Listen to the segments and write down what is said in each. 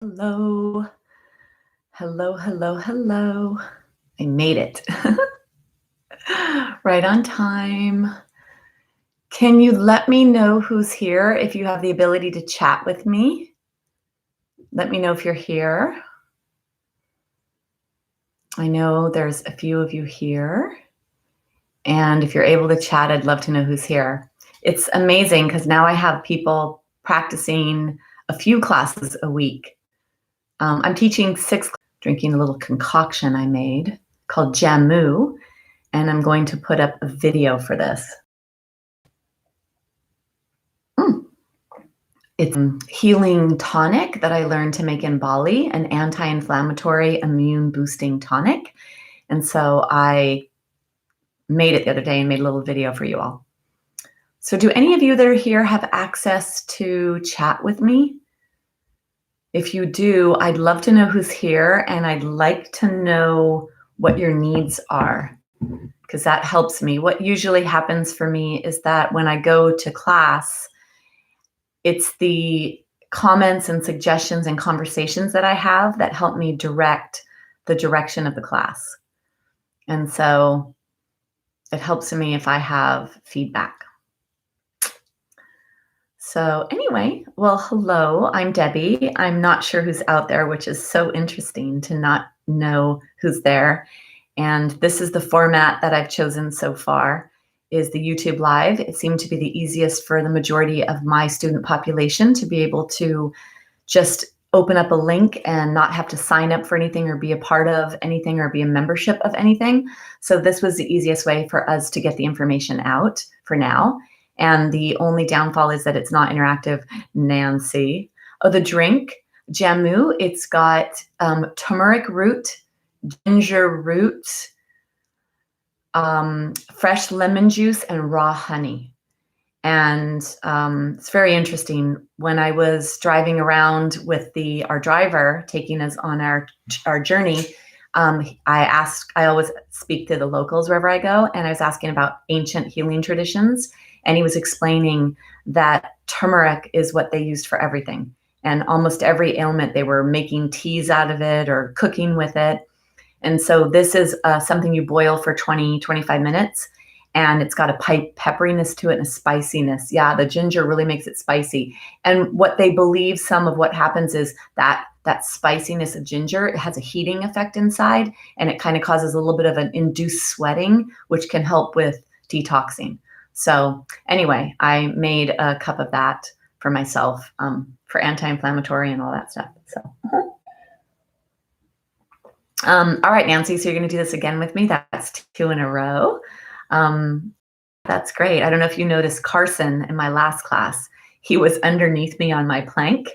Hello. Hello, hello, hello. I made it. Right on time. Can you let me know who's here if you have the ability to chat with me? Let me know if you're here. I know there's a few of you here. And if you're able to chat, I'd love to know who's here. It's amazing because now I have people practicing a few classes a week. I'm teaching 6, drinking a little concoction I made called Jamu, and I'm going to put up a video for this. It's a healing tonic that I learned to make in Bali, an anti-inflammatory immune boosting tonic. And so I made it the other day and made a little video for you all. So do any of you that are here have access to chat with me? If you do, I'd love to know who's here, and I'd like to know what your needs are, because that helps me. What usually happens for me is that when I go to class, it's the comments and suggestions and conversations that I have that help me direct the direction of the class. And so it helps me if I have feedback. So anyway, well, hello, I'm Debbie. I'm not sure who's out there, which is so interesting to not know who's there. And this is the format that I've chosen so far, is the YouTube Live. It seemed to be the easiest for the majority of my student population to be able to just open up a link and not have to sign up for anything or be a part of anything or be a membership of anything. So this was the easiest way for us to get the information out for now. And the only downfall is that it's not interactive. Nancy. Oh, the drink, Jamu, it's got turmeric root, ginger root, fresh lemon juice, and raw honey. And it's very interesting. When I was driving around with our driver taking us on our journey, I always speak to the locals wherever I go, and I was asking about ancient healing traditions. And he was explaining that turmeric is what they used for everything. And almost every ailment, they were making teas out of it or cooking with it. And so this is something you boil for 20, 25 minutes. And it's got a pepperiness to it and a spiciness. Yeah, the ginger really makes it spicy. And what they believe, some of what happens is that spiciness of ginger, it has a heating effect inside, and it kind of causes a little bit of an induced sweating, which can help with detoxing. So anyway, I made a cup of that for myself for anti-inflammatory and all that stuff. So, all right, Nancy, so you're going to do this again with me. That's 2 in a row. That's great. I don't know if you noticed Carson in my last class. He was underneath me on my plank,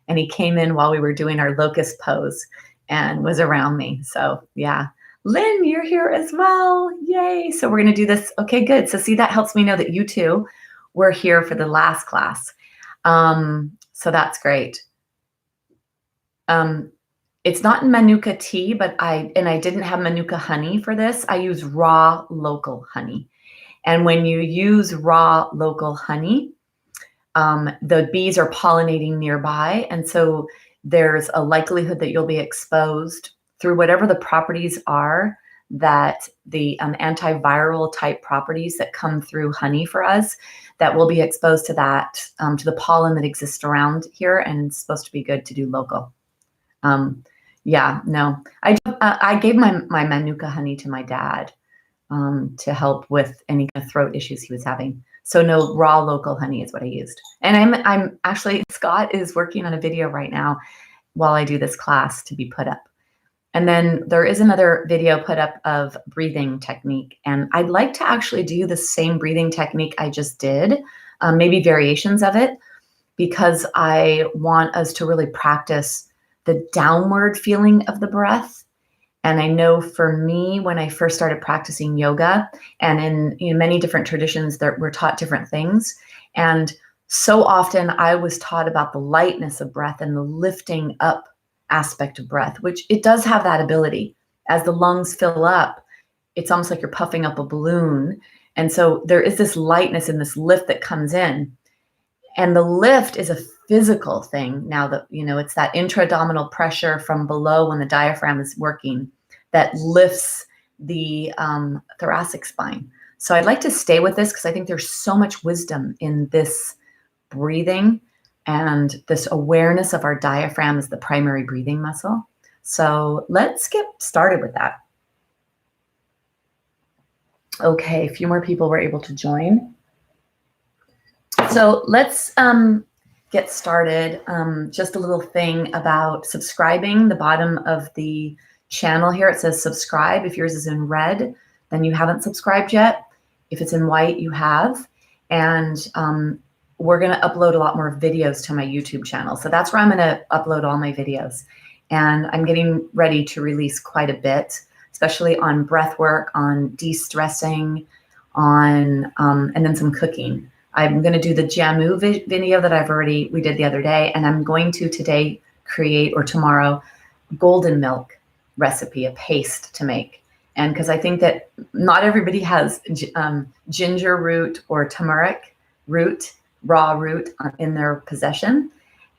and he came in while we were doing our locust pose and was around me. So yeah. Lynn, you're here as well. Yay. So we're going to do this. Okay, good. So see, that helps me know that you two were here for the last class. So that's great. It's not in Manuka tea, but I didn't have Manuka honey for this. I use raw local honey. And when you use raw local honey, the bees are pollinating nearby. And so there's a likelihood that you'll be exposed through whatever the properties are, that the antiviral type properties that come through honey for us, that will be exposed to that, to the pollen that exists around here, and it's supposed to be good to do local. Yeah, no, I gave my Manuka honey to my dad to help with any kind of throat issues he was having. So no, raw local honey is what I used. And I'm actually, Scott is working on a video right now while I do this class to be put up. And then there is another video put up of breathing technique. And I'd like to actually do the same breathing technique I just did, maybe variations of it, because I want us to really practice the downward feeling of the breath. And I know for me, when I first started practicing yoga, and in many different traditions, we're taught different things. And so often I was taught about the lightness of breath and the lifting up aspect of breath, which it does have that ability. As the lungs fill up, it's almost like you're puffing up a balloon. And so there is this lightness and this lift that comes in. And the lift is a physical thing now that, it's that intra-abdominal pressure from below when the diaphragm is working that lifts the thoracic spine. So I'd like to stay with this because I think there's so much wisdom in this breathing and this awareness of our diaphragm as the primary breathing muscle. So let's get started with that. Okay, a few more people were able to join. So let's get started. Just a little thing about subscribing. The bottom of the channel here, it says subscribe. If yours is in red, then you haven't subscribed yet. If it's in white, you have. And we're going to upload a lot more videos to my YouTube channel. So that's where I'm going to upload all my videos. And I'm getting ready to release quite a bit, especially on breath work, on de-stressing, on and then some cooking. I'm going to do the jamu video that we did the other day, and I'm going to today create, or tomorrow, golden milk recipe, a paste to make. And because I think that not everybody has ginger root or turmeric root, raw root in their possession.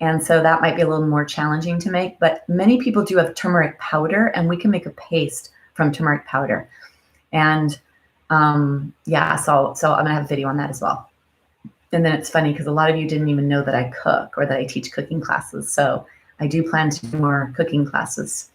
And so that might be a little more challenging to make, but many people do have turmeric powder, and we can make a paste from turmeric powder. And yeah, so I'm gonna have a video on that as well. And then it's funny because a lot of you didn't even know that I cook or that I teach cooking classes. So I do plan to do more cooking classes.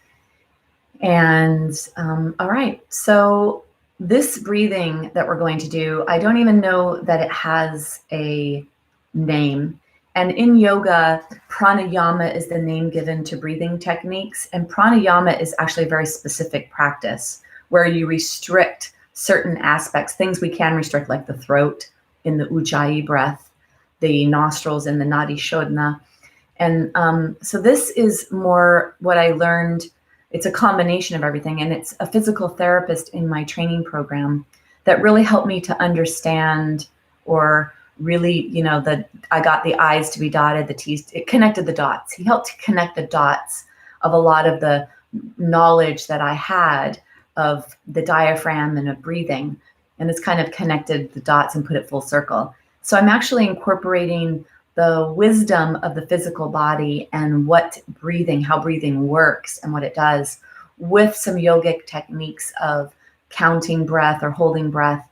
And all right, so this breathing that we're going to do, I don't even know that it has a name. And in yoga, pranayama is the name given to breathing techniques. And pranayama is actually a very specific practice where you restrict certain aspects, things we can restrict, like the throat in the ujjayi breath, the nostrils in the nadi shodhana. And so this is more what I learned. It's a combination of everything. And it's a physical therapist in my training program that really helped me to understand, or really, that I got the I's to be dotted, the T's, it connected the dots. He helped to connect the dots of a lot of the knowledge that I had of the diaphragm and of breathing. And it's kind of connected the dots and put it full circle. So I'm actually incorporating the wisdom of the physical body and how breathing works and what it does, with some yogic techniques of counting breath or holding breath.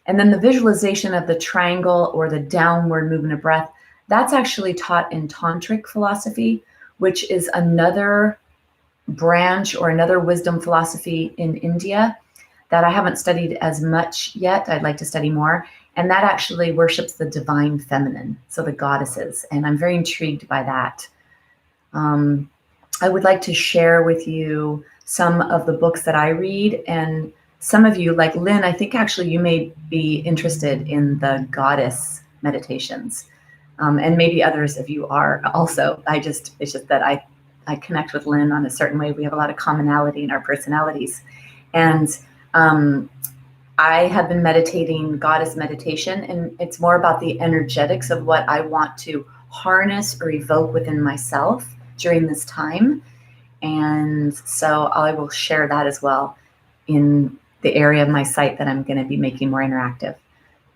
And then the visualization of the triangle or the downward movement of breath, that's actually taught in tantric philosophy, which is another branch or another wisdom philosophy in India that I haven't studied as much yet. I'd like to study more. And that actually worships the divine feminine, so the goddesses. And I'm very intrigued by that. I would like to share with you some of the books that I read. And some of you, like Lynn, I think actually you may be interested in the goddess meditations. And maybe others of you are also. It's just that I connect with Lynn on a certain way. We have a lot of commonality in our personalities. And I have been meditating goddess meditation, and it's more about the energetics of what I want to harness or evoke within myself during this time. And so I will share that as well in the area of my site that I'm going to be making more interactive.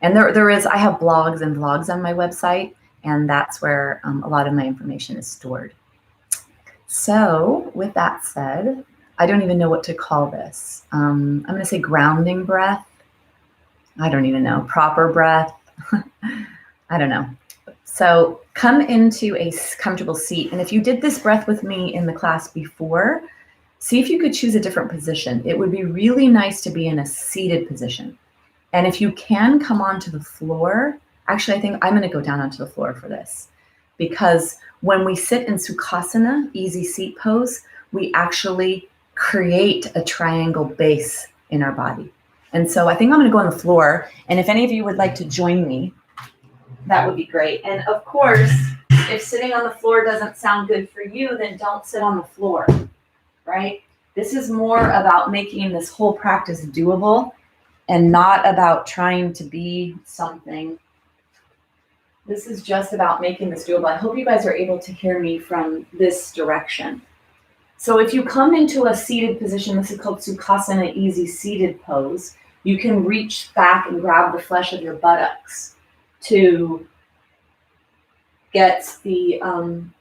And I have blogs and vlogs on my website, and that's where a lot of my information is stored. So with that said, I don't even know what to call this. I'm going to say grounding breath. I don't even know. Proper breath. I don't know. So come into a comfortable seat. And if you did this breath with me in the class before, see if you could choose a different position. It would be really nice to be in a seated position. And if you can come onto the floor, actually, I think I'm going to go down onto the floor for this, because when we sit in Sukhasana, easy seat pose, we actually create a triangle base in our body. And so I think I'm going to go on the floor. And if any of you would like to join me, that would be great. And of course, if sitting on the floor doesn't sound good for you, then don't sit on the floor, right? This is more about making this whole practice doable and not about trying to be something. This is just about making this doable. I hope you guys are able to hear me from this direction. So if you come into a seated position, this is called Sukhasana, easy seated pose, you can reach back and grab the flesh of your buttocks to gets the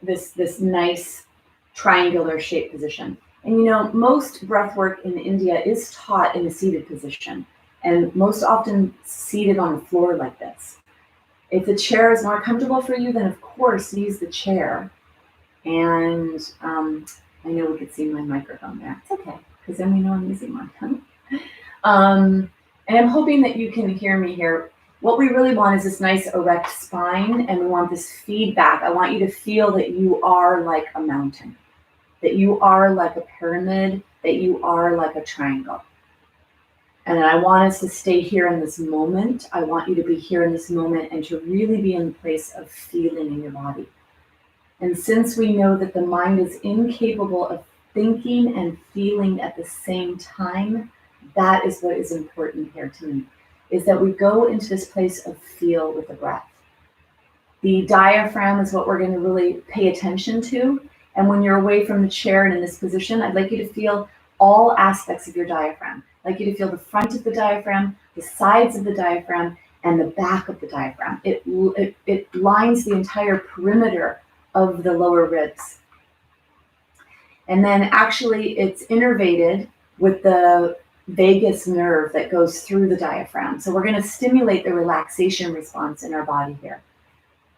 this nice triangular shape position. And you know, most breath work in India is taught in a seated position, and most often seated on the floor like this. If the chair is more comfortable for you, then of course use the chair. And I know we could see my microphone there. It's okay, because then we know I'm using my tongue. And I'm hoping that you can hear me here. What we really want is this nice erect spine, and we want this feedback. I want you to feel that you are like a mountain, that you are like a pyramid, that you are like a triangle. And I want us to stay here in this moment. I want you to be here in this moment and to really be in the place of feeling in your body. And since we know that the mind is incapable of thinking and feeling at the same time, that is what is important here to me, is that we go into this place of feel with the breath. The diaphragm is what we're going to really pay attention to. And when you're away from the chair and in this position, I'd like you to feel all aspects of your diaphragm. I'd like you to feel the front of the diaphragm, the sides of the diaphragm, and the back of the diaphragm. It lines the entire perimeter of the lower ribs. And then actually it's innervated with the vagus nerve that goes through the diaphragm. So we're going to stimulate the relaxation response in our body here.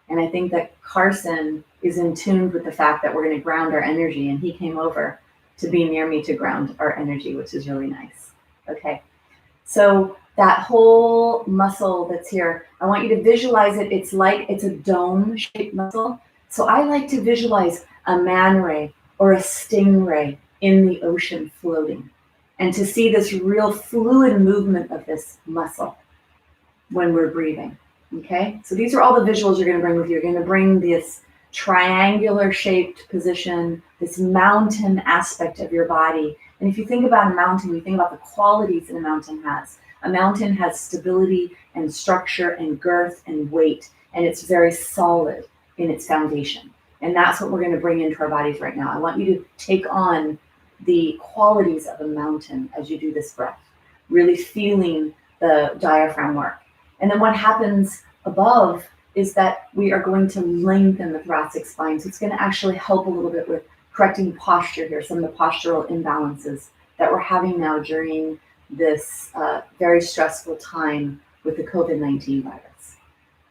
And I think that Carson is in tune with the fact that we're going to ground our energy, and he came over to be near me to ground our energy, which is really nice. Okay, so that whole muscle that's here, I want you to visualize it. It's like it's a dome-shaped muscle. So I like to visualize a man ray or a stingray in the ocean floating, and to see this real fluid movement of this muscle when we're breathing. Okay, so these are all the visuals you're going to bring with you. You're going to bring this triangular shaped position, this mountain aspect of your body. And if you think about a mountain, you think about the qualities that a mountain has. A mountain has stability and structure and girth and weight, and it's very solid in its foundation. And that's what we're going to bring into our bodies right now. I want you to take on the qualities of a mountain as you do this breath, really feeling the diaphragm work. And then what happens above is that we are going to lengthen the thoracic spine. So it's going to actually help a little bit with correcting posture here, some of the postural imbalances that we're having now during this very stressful time with the COVID-19 virus.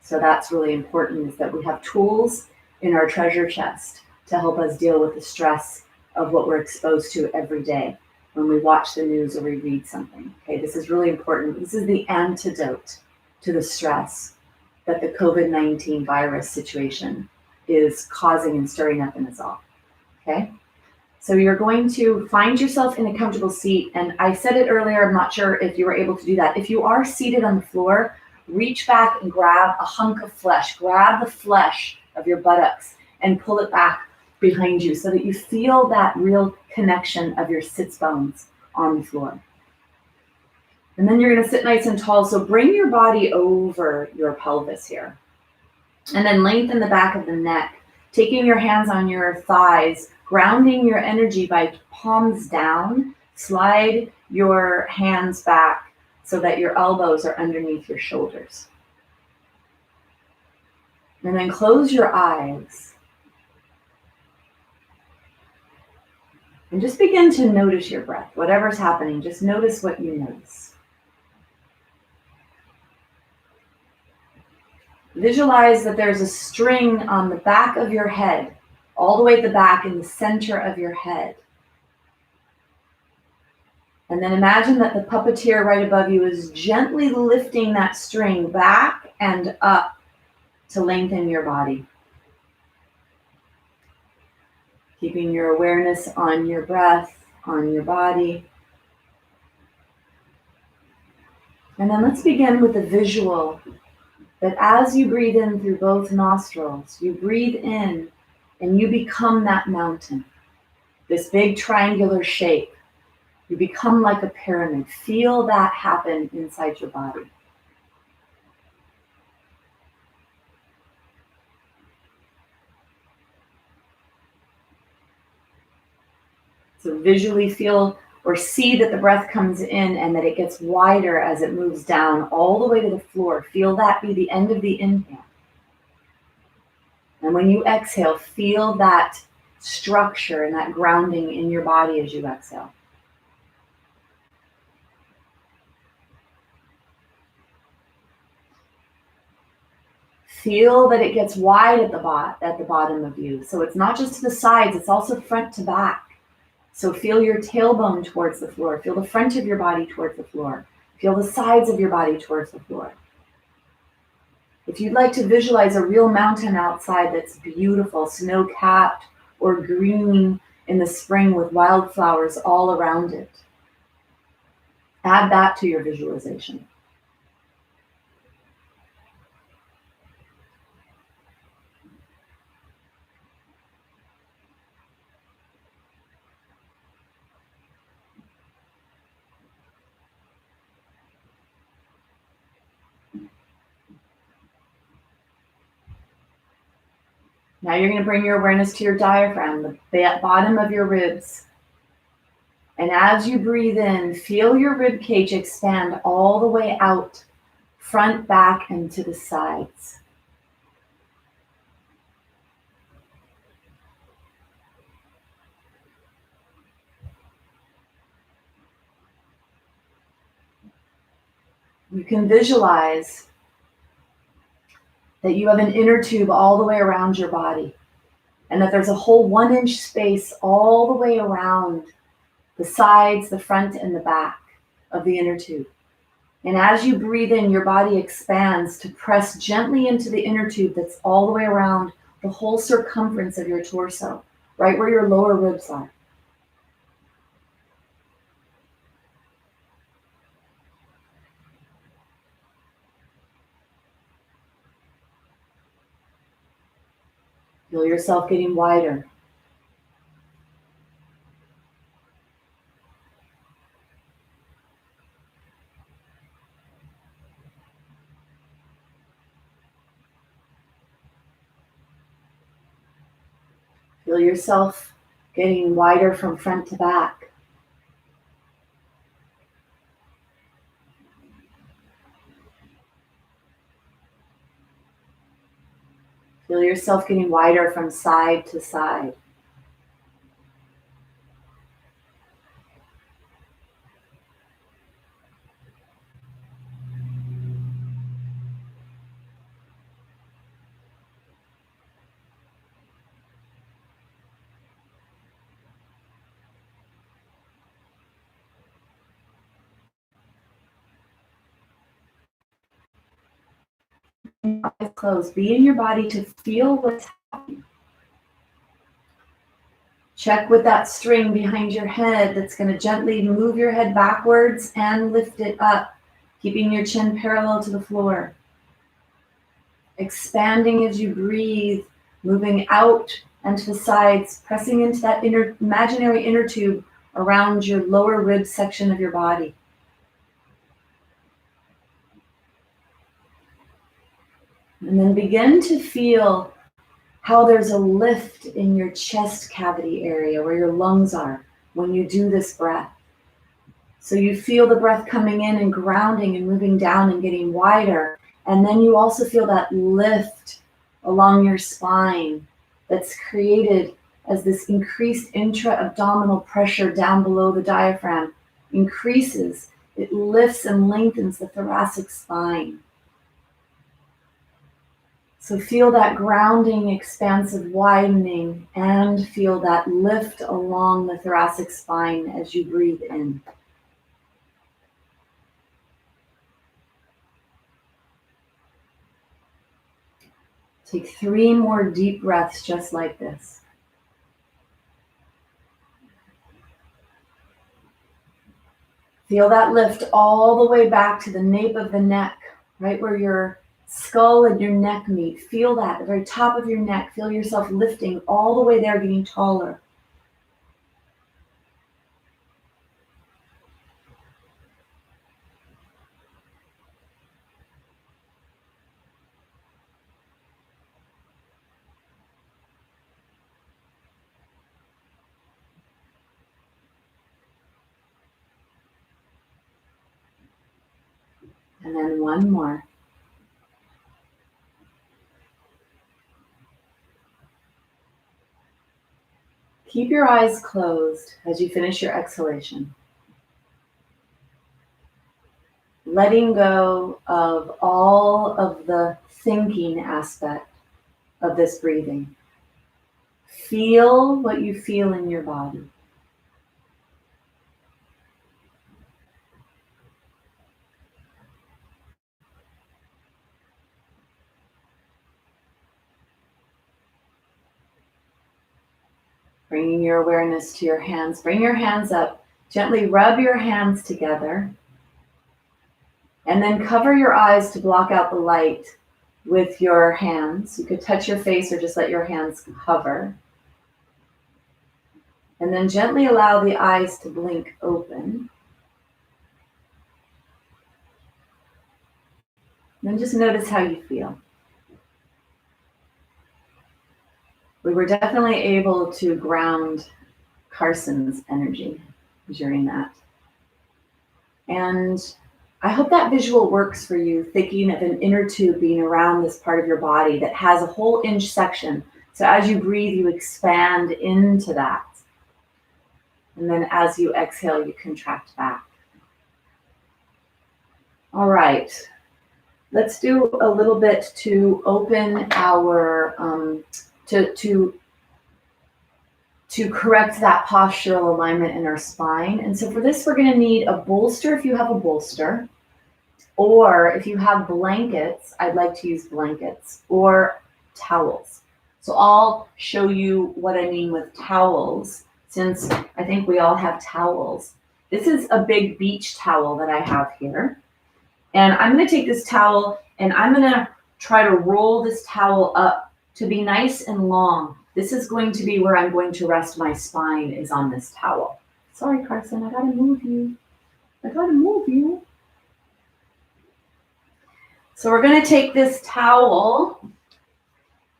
So that's really important, is that we have tools in our treasure chest to help us deal with the stress of what we're exposed to every day when we watch the news or we read something. Okay, this is really important. This is the antidote to the stress that the COVID-19 virus situation is causing and stirring up in us all. Okay, so you're going to find yourself in a comfortable seat. And I said it earlier, I'm not sure if you were able to do that. If you are seated on the floor, reach back and grab a hunk of flesh. Grab the flesh of your buttocks and pull it back behind you so that you feel that real connection of your sits bones on the floor. And then you're going to sit nice and tall. So bring your body over your pelvis here. And then lengthen the back of the neck, taking your hands on your thighs, grounding your energy by palms down. Slide your hands back so that your elbows are underneath your shoulders. And then close your eyes. And just begin to notice your breath. Whatever's happening, just notice what you notice. Visualize that there's a string on the back of your head, all the way at the back in the center of your head. And then imagine that the puppeteer right above you is gently lifting that string back and up to lengthen your body. Keeping your awareness on your breath, on your body. And then let's begin with a visual that as you breathe in through both nostrils, you breathe in and you become that mountain, this big triangular shape. You become like a pyramid. Feel that happen inside your body. So visually feel or see that the breath comes in and that it gets wider as it moves down all the way to the floor. Feel that be the end of the inhale. And when you exhale, feel that structure and that grounding in your body as you exhale. Feel that it gets wide at the bottom of you. So it's not just to the sides, it's also front to back. So feel your tailbone towards the floor. Feel the front of your body towards the floor. Feel the sides of your body towards the floor. If you'd like to visualize a real mountain outside that's beautiful, snow-capped or green in the spring with wildflowers all around it, add that to your visualization. Now you're going to bring your awareness to your diaphragm, the bottom of your ribs. And as you breathe in, feel your rib cage expand all the way out, front, back, and to the sides. You can visualize that you have an inner tube all the way around your body, and that there's a whole 1-inch space all the way around the sides, the front, and the back of the inner tube. And as you breathe in, your body expands to press gently into the inner tube that's all the way around the whole circumference of your torso, right where your lower ribs are. Feel yourself getting wider. Feel yourself getting wider from front to back. Feel yourself getting wider from side to side. Eyes closed. Be in your body to feel what's happening. Check with that string behind your head that's going to gently move your head backwards and lift it up, keeping your chin parallel to the floor. Expanding as you breathe, moving out and to the sides, pressing into that imaginary inner tube around your lower rib section of your body. And then begin to feel how there's a lift in your chest cavity area where your lungs are when you do this breath. So you feel the breath coming in and grounding and moving down and getting wider. And then you also feel that lift along your spine that's created as this increased intra-abdominal pressure down below the diaphragm increases. It lifts and lengthens the thoracic spine. So feel that grounding, expansive widening, and feel that lift along the thoracic spine as you breathe in. Take 3 more deep breaths just like this. Feel that lift all the way back to the nape of the neck, right where your skull and your neck meet. Feel that, the very top of your neck. Feel yourself lifting all the way there, getting taller. And then one more. Keep your eyes closed as you finish your exhalation. Letting go of all of the thinking aspect of this breathing. Feel what you feel in your body. Bringing your awareness to your hands. Bring your hands up. Gently rub your hands together. And then cover your eyes to block out the light with your hands. You could touch your face or just let your hands hover. And then gently allow the eyes to blink open. Then just notice how you feel. We were definitely able to ground Carson's energy during that. And I hope that visual works for you, thinking of an inner tube being around this part of your body that has a whole inch section. So as you breathe, you expand into that. And then as you exhale, you contract back. All right. Let's do a little bit to open our, to correct that postural alignment in our spine. And so for this, we're going to need a bolster if you have a bolster, or if you have blankets, I'd like to use blankets, or towels. So I'll show you what I mean with towels, since I think we all have towels. This is a big beach towel that I have here. And I'm going to take this towel and I'm going to try to roll this towel up to be nice and long. This is going to be where I'm going to rest my spine, is on this towel. Sorry, Carson, I gotta move you. So we're gonna take this towel,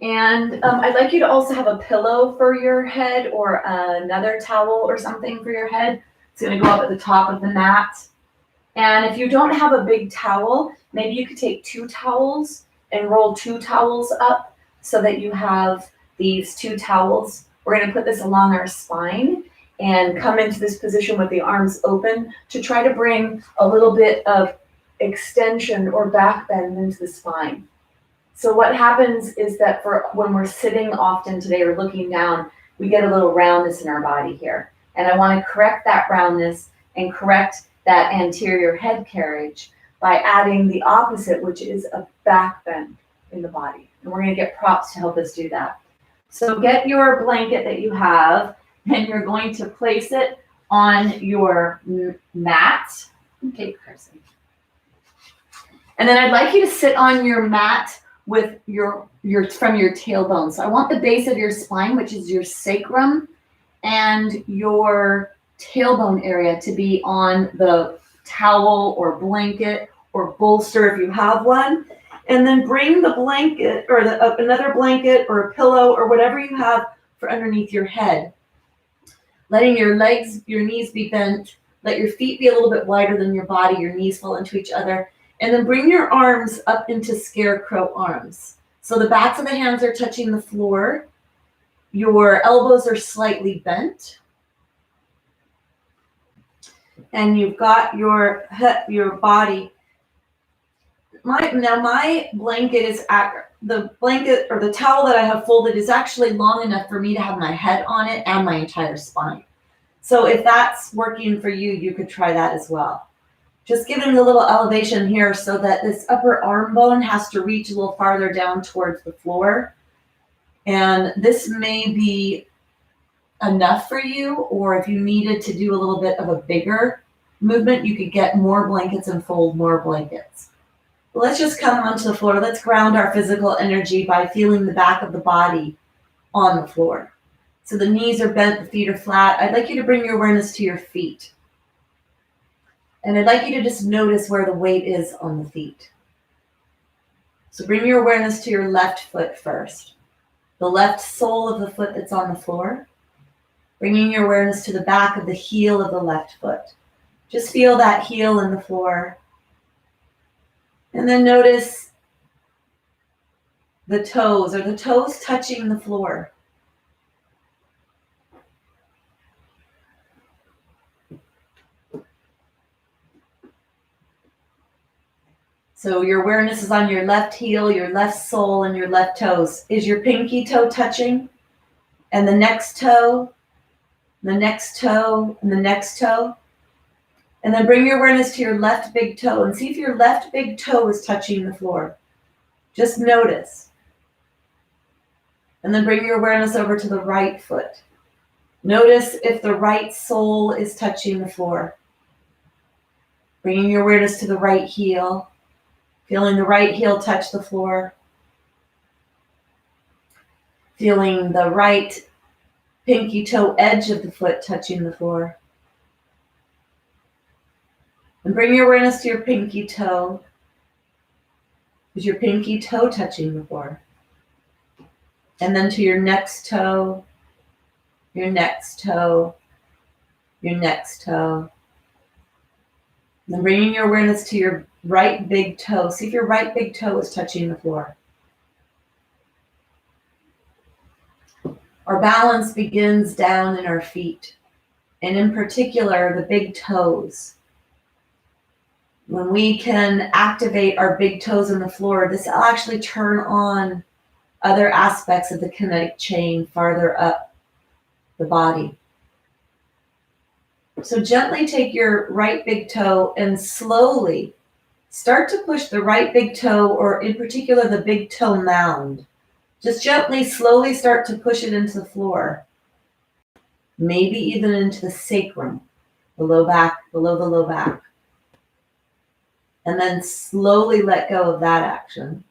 and I'd like you to also have a pillow for your head, or another towel or something for your head. It's gonna go up at the top of the mat. And if you don't have a big towel, maybe you could take 2 towels and roll 2 towels up so that you have these 2 towels. We're going to put this along our spine and come into this position with the arms open to try to bring a little bit of extension or back bend into the spine. So what happens is that when we're sitting often today or looking down, we get a little roundness in our body here. And I want to correct that roundness and correct that anterior head carriage by adding the opposite, which is a back bend in the body. And we're going to get props to help us do that. So get your blanket that you have, and you're going to place it on your mat. Okay, Carson. And then I'd like you to sit on your mat with your from your tailbone. So I want the base of your spine, which is your sacrum, and your tailbone area to be on the towel or blanket or bolster if you have one. And then bring the blanket or another blanket or a pillow or whatever you have for underneath your head. Letting your legs, your knees be bent. Let your feet be a little bit wider than your body. Your knees fall into each other. And then bring your arms up into scarecrow arms. So the backs of the hands are touching the floor. Your elbows are slightly bent. And you've got your body. My blanket is the blanket or the towel that I have folded is actually long enough for me to have my head on it and my entire spine. So if that's working for you, you could try that as well. Just giving the little elevation here so that this upper arm bone has to reach a little farther down towards the floor. And this may be enough for you, or if you needed to do a little bit of a bigger movement, you could get more blankets and fold more blankets. Let's just come onto the floor. Let's ground our physical energy by feeling the back of the body on the floor. So the knees are bent, the feet are flat. I'd like you to bring your awareness to your feet. And I'd like you to just notice where the weight is on the feet. So bring your awareness to your left foot first. The left sole of the foot that's on the floor. Bringing your awareness to the back of the heel of the left foot. Just feel that heel in the floor. And then notice the toes. Are the toes touching the floor? So your awareness is on your left heel, your left sole, and your left toes. Is your pinky toe touching? And the next toe, the next toe, and the next toe. And then bring your awareness to your left big toe and see if your left big toe is touching the floor. Just notice. And then bring your awareness over to the right foot. Notice if the right sole is touching the floor. Bringing your awareness to the right heel. Feeling the right heel touch the floor. Feeling the right pinky toe edge of the foot touching the floor. And bring your awareness to your pinky toe. Is your pinky toe touching the floor? And then to your next toe, your next toe, your next toe. And then bringing your awareness to your right big toe. See if your right big toe is touching the floor. Our balance begins down in our feet, and in particular, the big toes. When we can activate our big toes on the floor, this will actually turn on other aspects of the kinetic chain farther up the body. So gently take your right big toe and slowly start to push the right big toe, or in particular the big toe mound. Just gently, slowly start to push it into the floor. Maybe even into the sacrum, the low back, below the low back. And then slowly let go of that action.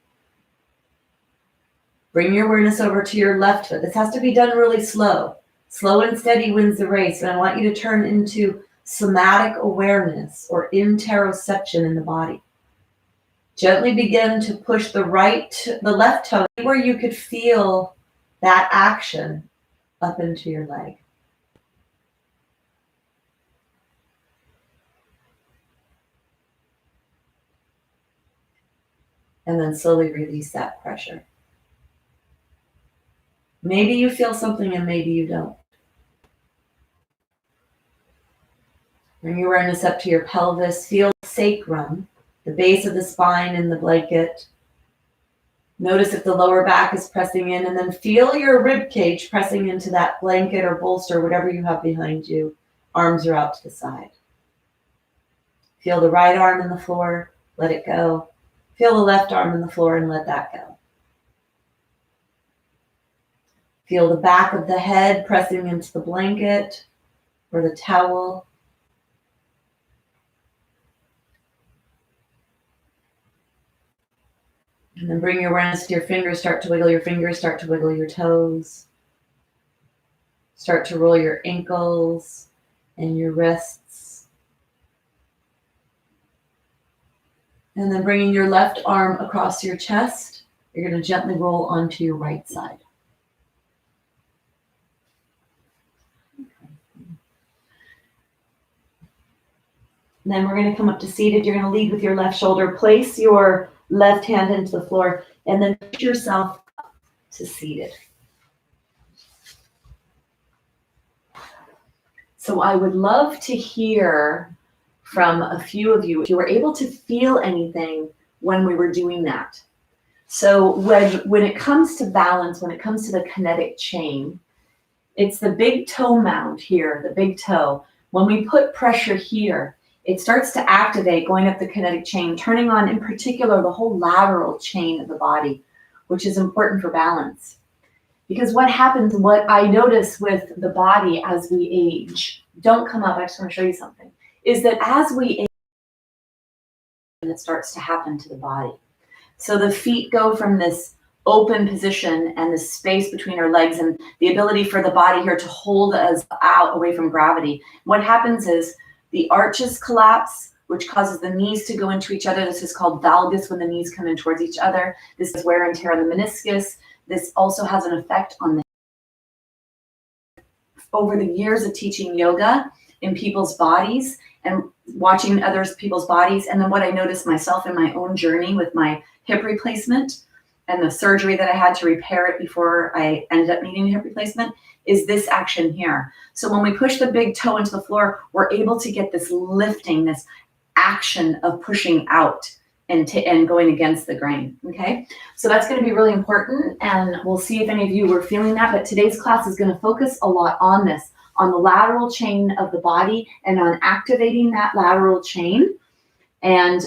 Bring your awareness over to your left foot. This has to be done really slow. Slow and steady wins the race. And I want you to turn into somatic awareness or interoception in the body. Gently begin to push the left toe where you could feel that action up into your leg. And then slowly release that pressure. Maybe you feel something and maybe you don't. Bring your awareness up to your pelvis. Feel the sacrum, the base of the spine in the blanket. Notice if the lower back is pressing in, and then feel your rib cage pressing into that blanket or bolster, whatever you have behind you. Arms are out to the side. Feel the right arm in the floor, let it go. Feel the left arm in the floor and let that go. Feel the back of the head pressing into the blanket or the towel. And then bring your awareness to your fingers, start to wiggle your fingers, start to wiggle your toes. Start to roll your ankles and your wrists. And then bringing your left arm across your chest, you're going to gently roll onto your right side. And then we're going to come up to seated. You're going to lead with your left shoulder. Place your left hand into the floor and then push yourself up to seated. So I would love to hear from a few of you if you were able to feel anything when we were doing that. So when it comes to balance, when it comes to the kinetic chain, it's the big toe mound here, the big toe. When we put pressure here, it starts to activate going up the kinetic chain, turning on in particular the whole lateral chain of the body, which is important for balance. Because what happens, what I notice with the body as we age, don't come up, I just want to show you something, is that as we age, it starts to happen to the body. So the feet go from this open position and the space between our legs and the ability for the body here to hold us out away from gravity. What happens is the arches collapse, which causes the knees to go into each other. This is called valgus when the knees come in towards each other. This is wear and tear on the meniscus. This also has an effect on the over the years of teaching yoga in people's bodies and watching other people's bodies. And then what I noticed myself in my own journey with my hip replacement and the surgery that I had to repair it before I ended up needing a hip replacement is this action here. So when we push the big toe into the floor, we're able to get this lifting, this action of pushing out and going against the grain. Okay, so that's going to be really important, and we'll see if any of you were feeling that. But today's class is going to focus a lot on this, on the lateral chain of the body, and on activating that lateral chain, and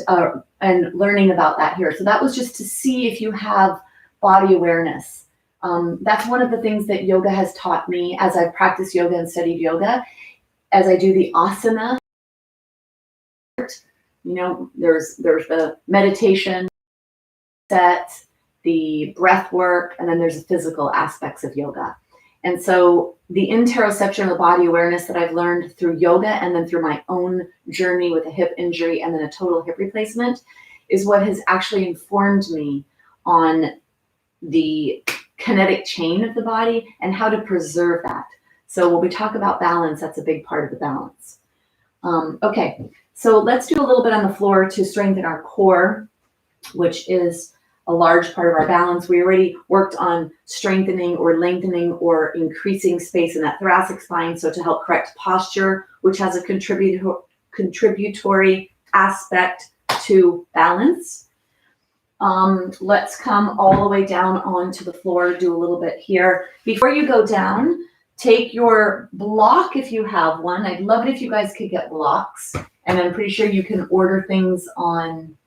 learning about that here. So that was just to see if you have body awareness. That's one of the things that yoga has taught me as I've practiced yoga and studied yoga. As I do the asana, you know, there's the meditation set, the breath work, and then there's the physical aspects of yoga. And so the interoception of the body awareness that I've learned through yoga and then through my own journey with a hip injury and then a total hip replacement is what has actually informed me on the kinetic chain of the body and how to preserve that. So when we talk about balance, that's a big part of the balance. Okay, so let's do a little bit on the floor to strengthen our core, which is a large part of our balance. We already worked on strengthening or lengthening or increasing space in that thoracic spine, so to help correct posture, which has a contributory aspect to balance. Let's come all the way down onto the floor, do a little bit here. Before you go down, take your block if you have one. I'd love it if you guys could get blocks, and I'm pretty sure you can order things on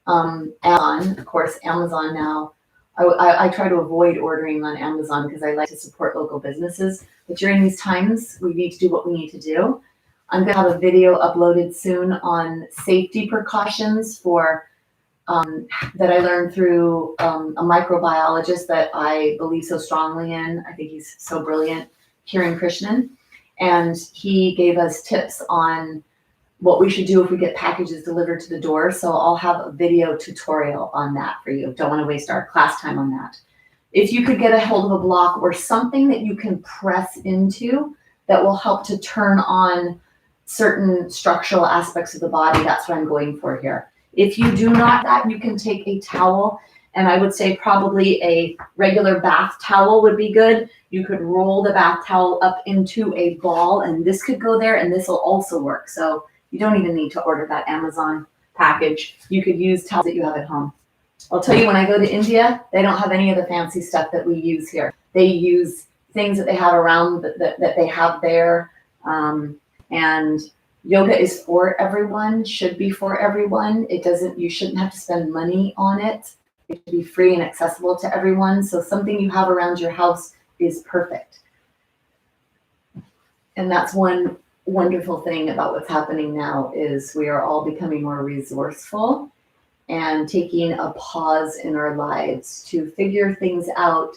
Amazon. Of course, Amazon now. I try to avoid ordering on Amazon because I like to support local businesses. But during these times, we need to do what we need to do. I'm going to have a video uploaded soon on safety precautions for that I learned through a microbiologist that I believe so strongly in. I think he's so brilliant, Kiran Krishnan. And he gave us tips on what we should do if we get packages delivered to the door. So I'll have a video tutorial on that for you. Don't want to waste our class time on that. If you could get a hold of a block or something that you can press into that will help to turn on certain structural aspects of the body, that's what I'm going for here. If you do not that, you can take a towel, and I would say probably a regular bath towel would be good. You could roll the bath towel up into a ball, and this could go there, and this will also work. So you don't even need to order that Amazon package. You could use towels that you have at home. I'll tell you, when I go to India, they don't have any of the fancy stuff that we use here. They use things that they have around that they have there. And yoga is for everyone, should be for everyone. You shouldn't have to spend money on it. It should be free and accessible to everyone. So something you have around your house is perfect. And that's one wonderful thing about what's happening now is we are all becoming more resourceful and taking a pause in our lives to figure things out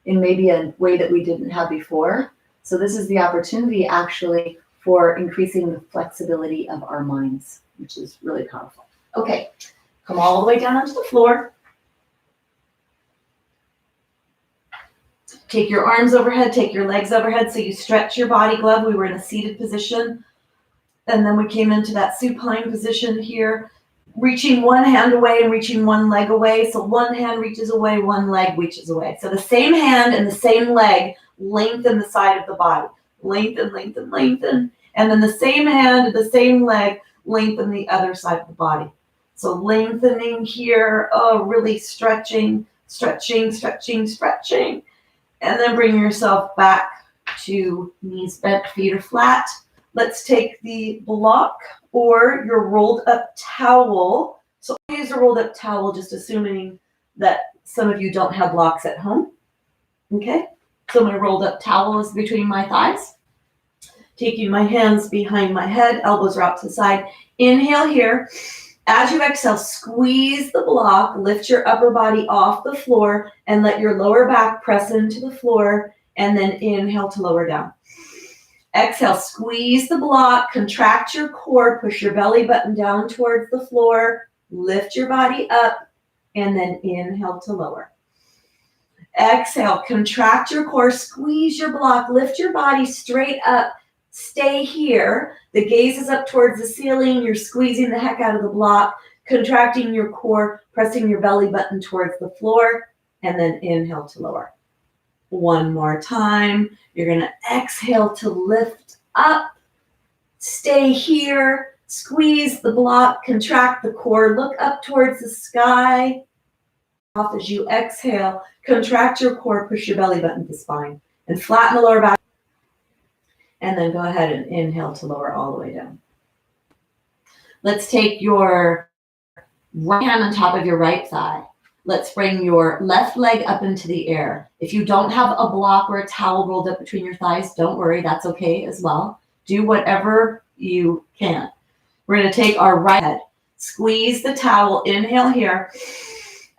in maybe a way that we didn't have before. So this is the opportunity actually for increasing the flexibility of our minds, which is really powerful. Okay, come all the way down onto the floor. Take your arms overhead, take your legs overhead so you stretch your body glove. We were in a seated position. And then we came into that supine position here, reaching one hand away and reaching one leg away. So one hand reaches away, one leg reaches away. So the same hand and the same leg lengthen the side of the body. Lengthen, lengthen, lengthen. And then the same hand and the same leg lengthen the other side of the body. So lengthening here, really stretching, stretching, stretching, stretching. And then bring yourself back to knees bent, feet are flat. Let's take the block or your rolled up towel. So I'll use a rolled up towel, just assuming that some of you don't have blocks at home. Okay, so my rolled up towel is between my thighs. Taking my hands behind my head, elbows are out to the side. Inhale here. As you exhale, squeeze the block, lift your upper body off the floor, and let your lower back press into the floor, and then inhale to lower down. Exhale, squeeze the block, contract your core, push your belly button down towards the floor, lift your body up, and then inhale to lower. Exhale, contract your core, squeeze your block, lift your body straight up. Stay here. The gaze is up towards the ceiling. You're squeezing the heck out of the block, contracting your core, pressing your belly button towards the floor, and then inhale to lower. One more time. You're going to exhale to lift up. Stay here. Squeeze the block, contract the core, look up towards the sky. Off as you exhale, contract your core, push your belly button to the spine, and flatten the lower back. And then go ahead and inhale to lower all the way down. Let's take your right hand on top of your right thigh. Let's bring your left leg up into the air. If you don't have a block or a towel rolled up between your thighs, don't worry, that's okay as well. Do whatever you can. We're going to take our right head, squeeze the towel, inhale here.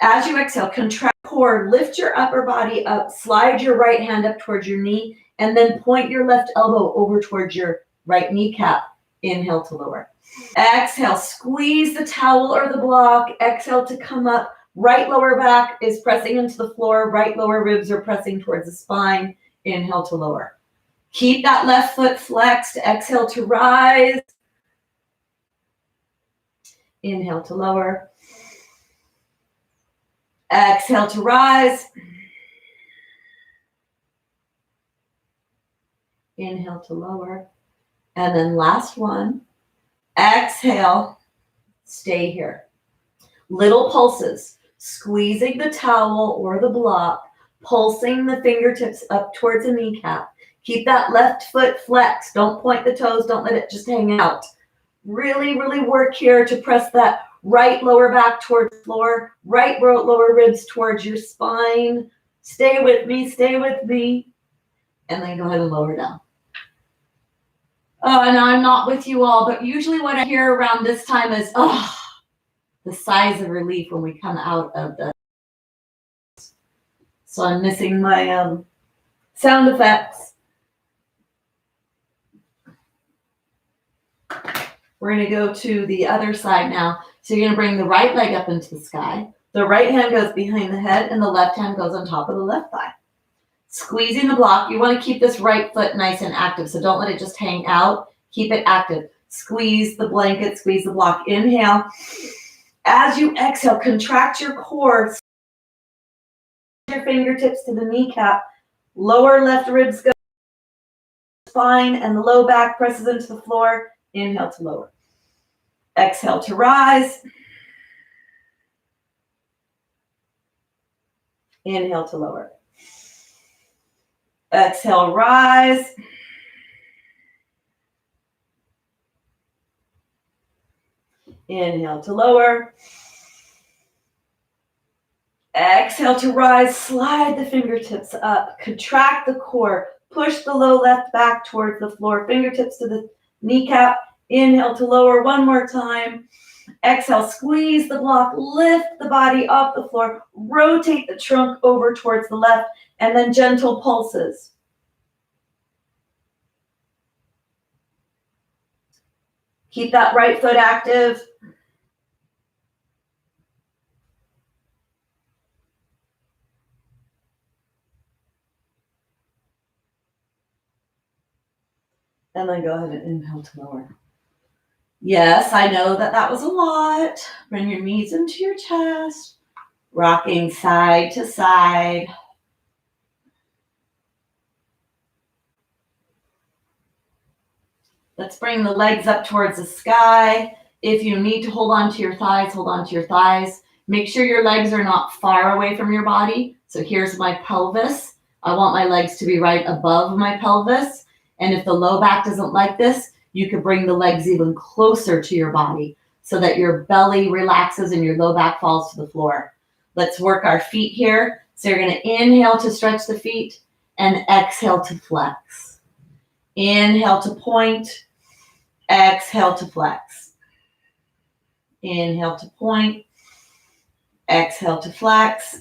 As you exhale, contract core, lift your upper body up, slide your right hand up towards your knee, and then point your left elbow over towards your right kneecap. Inhale to lower. Exhale, squeeze the towel or the block. Exhale to come up. Right lower back is pressing into the floor. Right lower ribs are pressing towards the spine. Inhale to lower. Keep that left foot flexed. Exhale to rise. Inhale to lower. Exhale to rise. Inhale to lower. And then last one. Exhale. Stay here. Little pulses. Squeezing the towel or the block. Pulsing the fingertips up towards the kneecap. Keep that left foot flexed. Don't point the toes. Don't let it just hang out. Really, really work here to press that right lower back towards the floor, right lower ribs towards your spine. Stay with me, stay with me. And then go ahead and lower down. Oh, and I'm not with you all, but usually what I hear around this time is, oh, the sighs of relief when we come out of the. So I'm missing my sound effects. We're going to go to the other side now. So you're going to bring the right leg up into the sky. The right hand goes behind the head and the left hand goes on top of the left thigh. Squeezing the block. You want to keep this right foot nice and active. So don't let it just hang out. Keep it active. Squeeze the blanket, squeeze the block. Inhale. As you exhale, contract your core. Your fingertips to the kneecap. Lower left ribs go to the spine and the low back presses into the floor. Inhale to lower. Exhale to rise. Inhale to lower. Exhale, rise. Inhale to lower. Exhale to rise. Slide the fingertips up. Contract the core. Push the low left back towards the floor. Fingertips to the kneecap. Inhale to lower one more time. Exhale, squeeze the block, lift the body off the floor, rotate the trunk over towards the left, and then gentle pulses. Keep that right foot active. And then go ahead and inhale to lower. Yes, I know that was a lot. Bring your knees into your chest, rocking side to side. Let's bring the legs up towards the sky. If you need to hold on to your thighs, hold on to your thighs. Make sure your legs are not far away from your body. So here's my pelvis. I want my legs to be right above my pelvis. And if the low back doesn't like this, you could bring the legs even closer to your body so that your belly relaxes and your low back falls to the floor. Let's work our feet here. So you're going to inhale to stretch the feet and exhale to flex. Inhale to point, exhale to flex. Inhale to point, exhale to flex.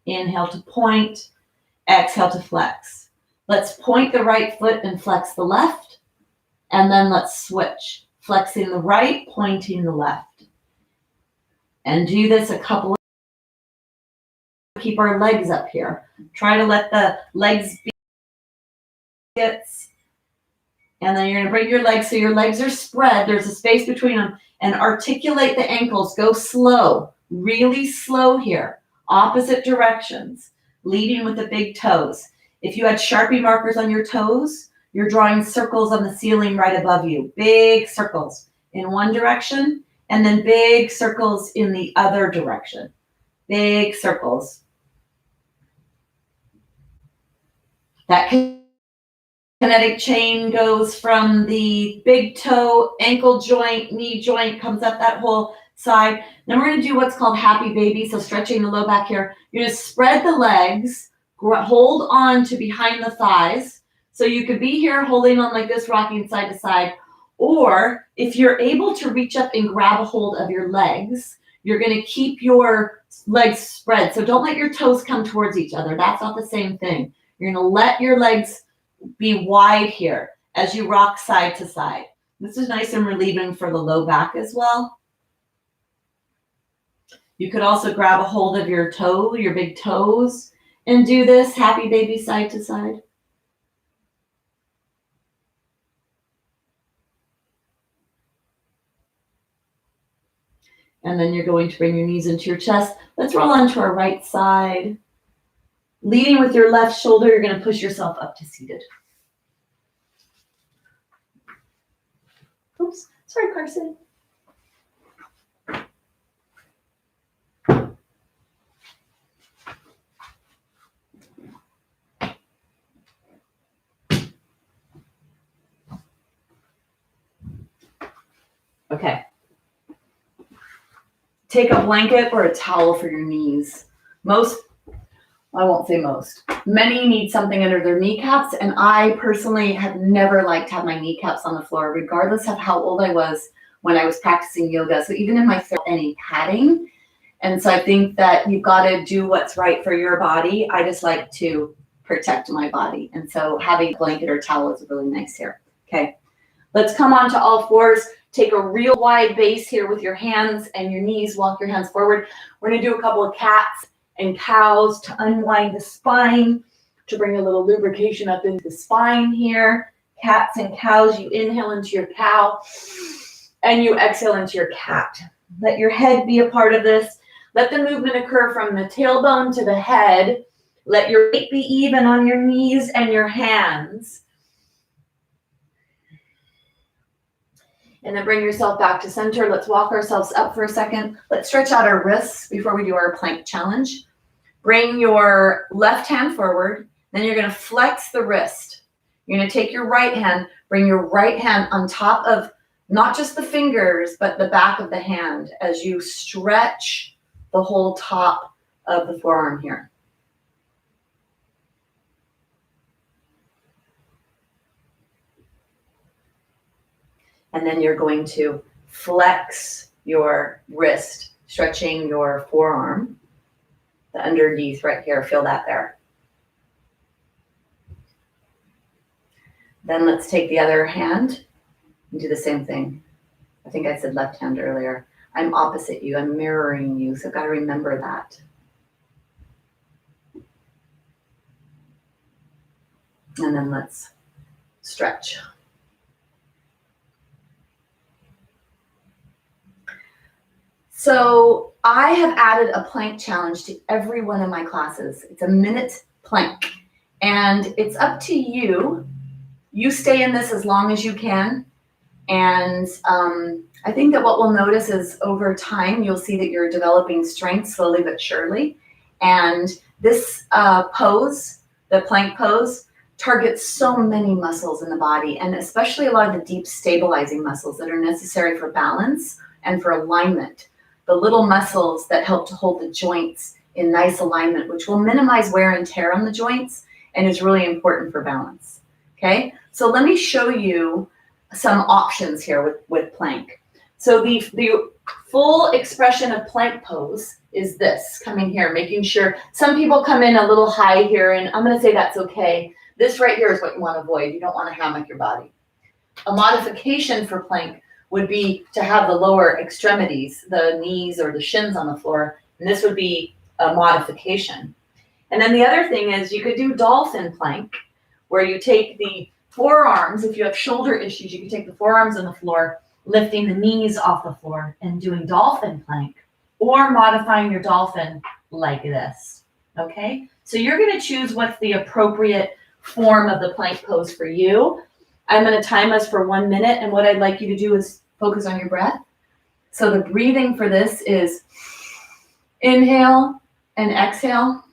Inhale to point, exhale to flex. Let's point the right foot and flex the left. And then let's switch, flexing the right, pointing the left. And do this a couple of times. Keep our legs up here. Try to let the legs be. And then you're going to bring your legs so your legs are spread. There's a space between them. And articulate the ankles. Go slow, really slow here. Opposite directions, leading with the big toes. If you had Sharpie markers on your toes, you're drawing circles on the ceiling right above you. Big circles in one direction, and then big circles in the other direction. Big circles. That kinetic chain goes from the big toe, ankle joint, knee joint, comes up that whole side. Then we're going to do what's called happy baby, so stretching the low back here. You're going to spread the legs, hold on to behind the thighs. So you could be here holding on like this, rocking side to side. Or if you're able to reach up and grab a hold of your legs, you're going to keep your legs spread. So don't let your toes come towards each other. That's not the same thing. You're going to let your legs be wide here as you rock side to side. This is nice and relieving for the low back as well. You could also grab a hold of your toe, your big toes, and do this happy baby side to side. And then you're going to bring your knees into your chest. Let's roll onto our right side. Leading with your left shoulder, you're going to push yourself up to seated. Oops, sorry, Carson. Okay. Take a blanket or a towel for your knees. I won't say most. Many need something under their kneecaps, and I personally have never liked to have my kneecaps on the floor, regardless of how old I was when I was practicing yoga. So even in my any padding. And so I think that you've got to do what's right for your body. I just like to protect my body. And so having a blanket or towel is really nice here. Okay. Let's come on to all fours. Take a real wide base here with your hands and your knees. Walk your hands forward. We're going to do a couple of cats and cows to unwind the spine, to bring a little lubrication up into the spine here. Cats and cows, you inhale into your cow and you exhale into your cat. Let your head be a part of this. Let the movement occur from the tailbone to the head. Let your weight be even on your knees and your hands. And then bring yourself back to center. Let's walk ourselves up for a second. Let's stretch out our wrists before we do our plank challenge. Bring your left hand forward. Then you're going to flex the wrist. You're going to take your right hand, bring your right hand on top of not just the fingers, but the back of the hand as you stretch the whole top of the forearm here. And then you're going to flex your wrist, stretching your forearm, the underneath right here. Feel that there. Then let's take the other hand and do the same thing. I think I said left hand earlier. I'm opposite you. I'm mirroring you. So I've got to remember that. And then let's stretch. So I have added a plank challenge to every one of my classes. It's a minute plank, and it's up to you. You stay in this as long as you can. And I think that what we'll notice is over time, you'll see that you're developing strength slowly but surely. And this pose, the plank pose, targets so many muscles in the body, and especially a lot of the deep stabilizing muscles that are necessary for balance and for alignment. The little muscles that help to hold the joints in nice alignment, which will minimize wear and tear on the joints and is really important for balance. Okay, so let me show you some options here with plank. So the full expression of plank pose is this, coming here, making sure some people come in a little high here, and I'm going to say that's okay. This right here is what you want to avoid. You don't want to hammock your body. A modification for plank would be to have the lower extremities, the knees or the shins on the floor, and this would be a modification. And then the other thing is you could do dolphin plank, where you take the forearms. If you have shoulder issues, you can take the forearms on the floor, lifting the knees off the floor and doing dolphin plank, or modifying your dolphin like this. Okay, so you're going to choose what's the appropriate form of the plank pose for you. I'm going to time us for 1 minute, and what I'd like you to do is focus on your breath. So the breathing for this is inhale and exhale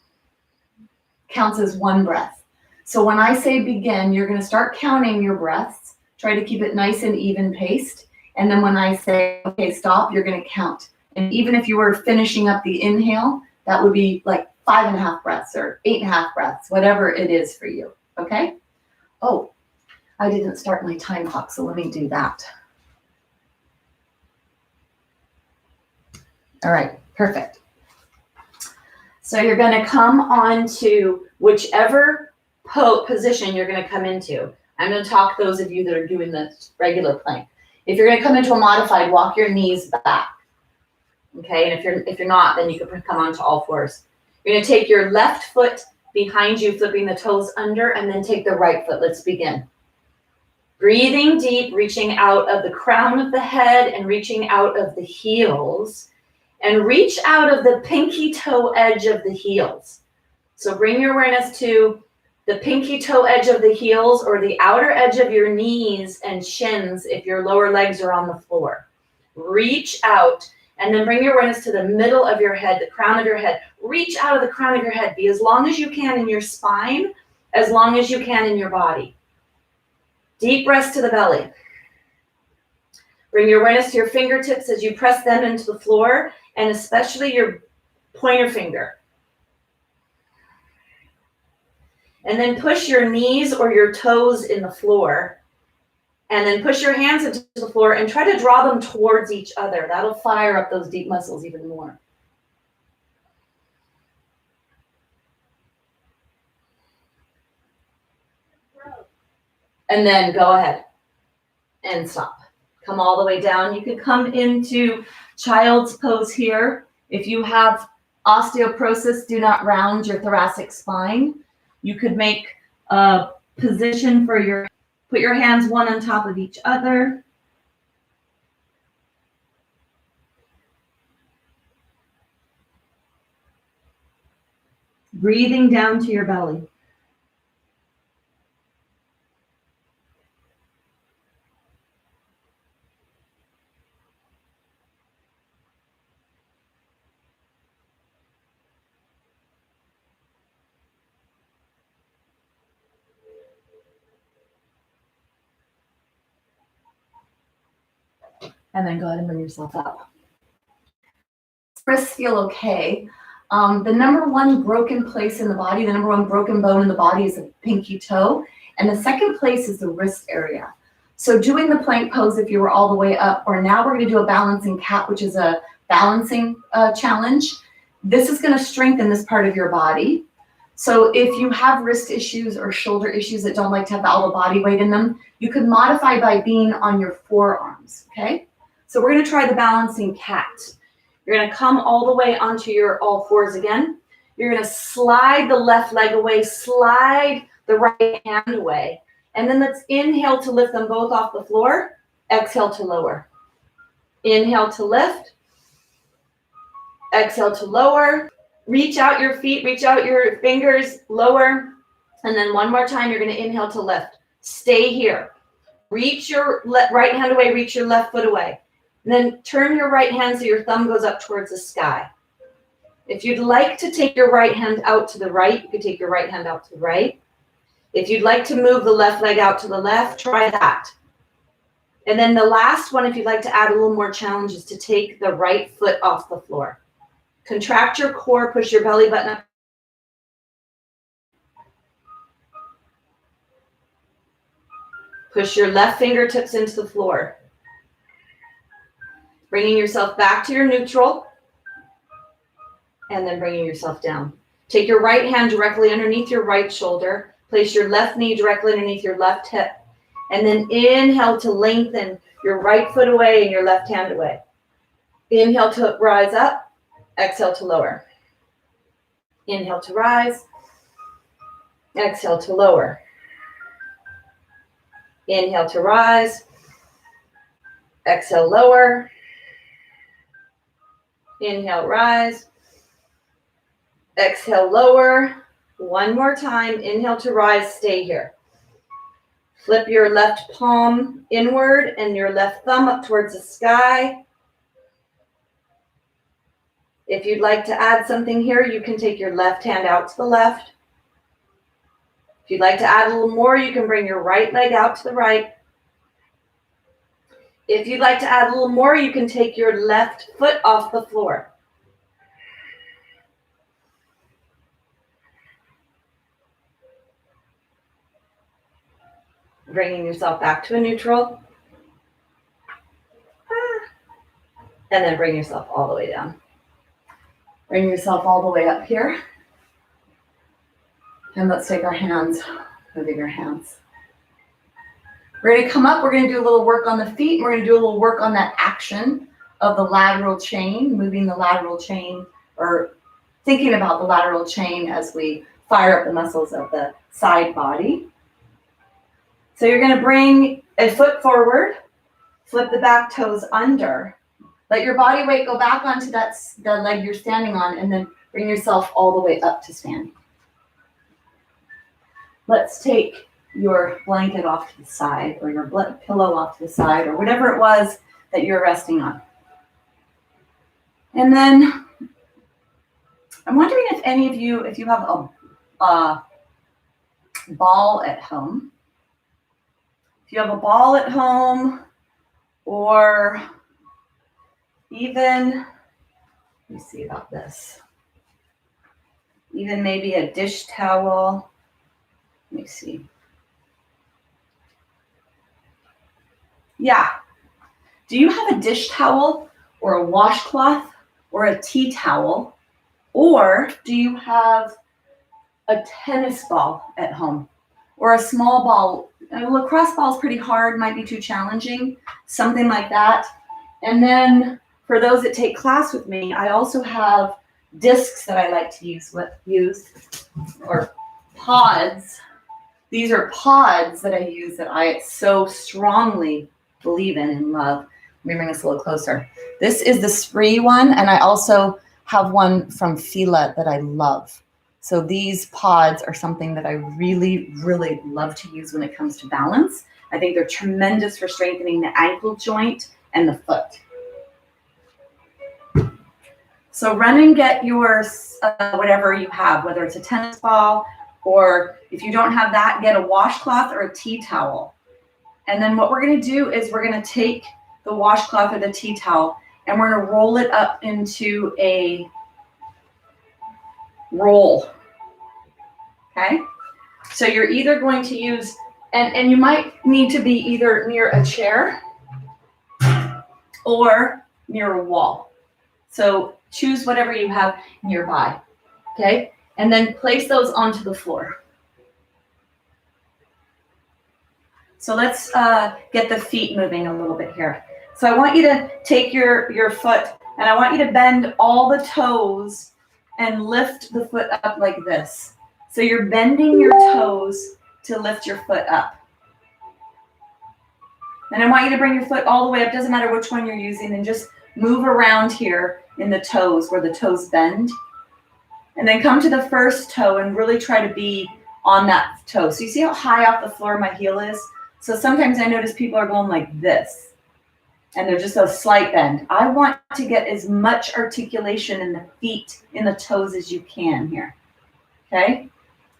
counts as one breath. So when I say begin, you're going to start counting your breaths. Try to keep it nice and even paced. And then when I say, okay, stop, you're going to count. And even if you were finishing up the inhale, that would be like 5.5 breaths or 8.5 breaths, whatever it is for you. Okay? Oh, I didn't start my time clock, so let me do that. All right, perfect. So you're going to come on to whichever position you're going to come into. I'm going to talk those of you that are doing the regular plank. If you're going to come into a modified, walk your knees back. Okay, and if you're not, then you can come onto all fours. You're going to take your left foot behind you, flipping the toes under, and then take the right foot. Let's begin. Breathing deep, reaching out of the crown of the head and reaching out of the heels. And reach out of the pinky toe edge of the heels. So bring your awareness to the pinky toe edge of the heels or the outer edge of your knees and shins if your lower legs are on the floor. Reach out and then bring your awareness to the middle of your head, the crown of your head. Reach out of the crown of your head. Be as long as you can in your spine, as long as you can in your body. Deep breaths to the belly. Bring your awareness to your fingertips as you press them into the floor, and especially your pointer finger. And then push your knees or your toes in the floor. And then push your hands into the floor and try to draw them towards each other. That'll fire up those deep muscles even more. And then go ahead and stop. Come all the way down. You could come into child's pose here. If you have osteoporosis, do not round your thoracic spine. You could make a position for put your hands one on top of each other. Breathing down to your belly. And then go ahead and bring yourself up. Wrists feel okay. The number one broken place in the body, the number one broken bone in the body is the pinky toe. And the second place is the wrist area. So doing the plank pose, if you were all the way up, or now we're going to do a balancing cat, which is a balancing challenge. This is going to strengthen this part of your body. So if you have wrist issues or shoulder issues that don't like to have all the body weight in them, you could modify by being on your forearms, okay? So we're going to try the balancing cat. You're going to come all the way onto your all fours again. You're going to slide the left leg away, slide the right hand away. And then let's inhale to lift them both off the floor. Exhale to lower. Inhale to lift. Exhale to lower. Reach out your feet, reach out your fingers, lower. And then one more time, you're going to inhale to lift. Stay here. Reach your right hand away, reach your left foot away. And then turn your right hand so your thumb goes up towards the sky. If you'd like to take your right hand out to the right, you could take your right hand out to the right. If you'd like to move the left leg out to the left, try that. And then the last one, if you'd like to add a little more challenge, is to take the right foot off the floor. Contract your core, push your belly button up. Push your left fingertips into the floor. Bringing yourself back to your neutral. And then bringing yourself down. Take your right hand directly underneath your right shoulder. Place your left knee directly underneath your left hip. And then inhale to lengthen your right foot away and your left hand away. Inhale to rise up. Exhale to lower. Inhale to rise. Exhale to lower. Inhale to rise. Exhale, lower. Inhale, rise. Exhale, lower. One more time. Inhale to rise. Stay here. Flip your left palm inward and your left thumb up towards the sky. If you'd like to add something here, you can take your left hand out to the left. If you'd like to add a little more, you can bring your right leg out to the right. If you'd like to add a little more, you can take your left foot off the floor. Bringing yourself back to a neutral. And then bring yourself all the way down. Bring yourself all the way up here. And let's take our hands, the bigger hands. We're going to come up. We're going to do a little work on the feet. And we're going to do a little work on that action of the lateral chain, moving the lateral chain or thinking about the lateral chain as we fire up the muscles of the side body. So you're going to bring a foot forward, flip the back toes under. Let your body weight go back onto the leg you're standing on, and then bring yourself all the way up to standing. Let's take your blanket off to the side, or your pillow off to the side, or whatever it was that you're resting on. And then I'm wondering if any of you, if you have a ball at home, if you have a ball at home, or even, let me see about this, even maybe a dish towel. Let me see. Yeah. Do you have a dish towel or a washcloth or a tea towel? Or do you have a tennis ball at home or a small ball? A lacrosse ball is pretty hard, might be too challenging, something like that. And then for those that take class with me, I also have discs that I like to use, or pods. These are pods that I use that I so strongly believe in and love. Let me bring this a little closer. This is the Spree one, and I also have one from Fila that I love. So these pods are something that I really, really love to use when it comes to balance. I think they're tremendous for strengthening the ankle joint and the foot. So run and get your whatever you have, whether it's a tennis ball, or if you don't have that, get a washcloth or a tea towel. And then what we're going to do is we're going to take the washcloth or the tea towel and we're going to roll it up into a roll. Okay? So you're either going to use, and you might need to be either near a chair or near a wall. So choose whatever you have nearby. Okay? And then place those onto the floor. So let's get the feet moving a little bit here. So I want you to take your foot and I want you to bend all the toes and lift the foot up like this. So you're bending your toes to lift your foot up. And I want you to bring your foot all the way up, doesn't matter which one you're using, and just move around here in the toes where the toes bend. And then come to the first toe and really try to be on that toe. So you see how high off the floor my heel is? So sometimes I notice people are going like this, and they're just a slight bend. I want to get as much articulation in the feet, in the toes as you can here. Okay?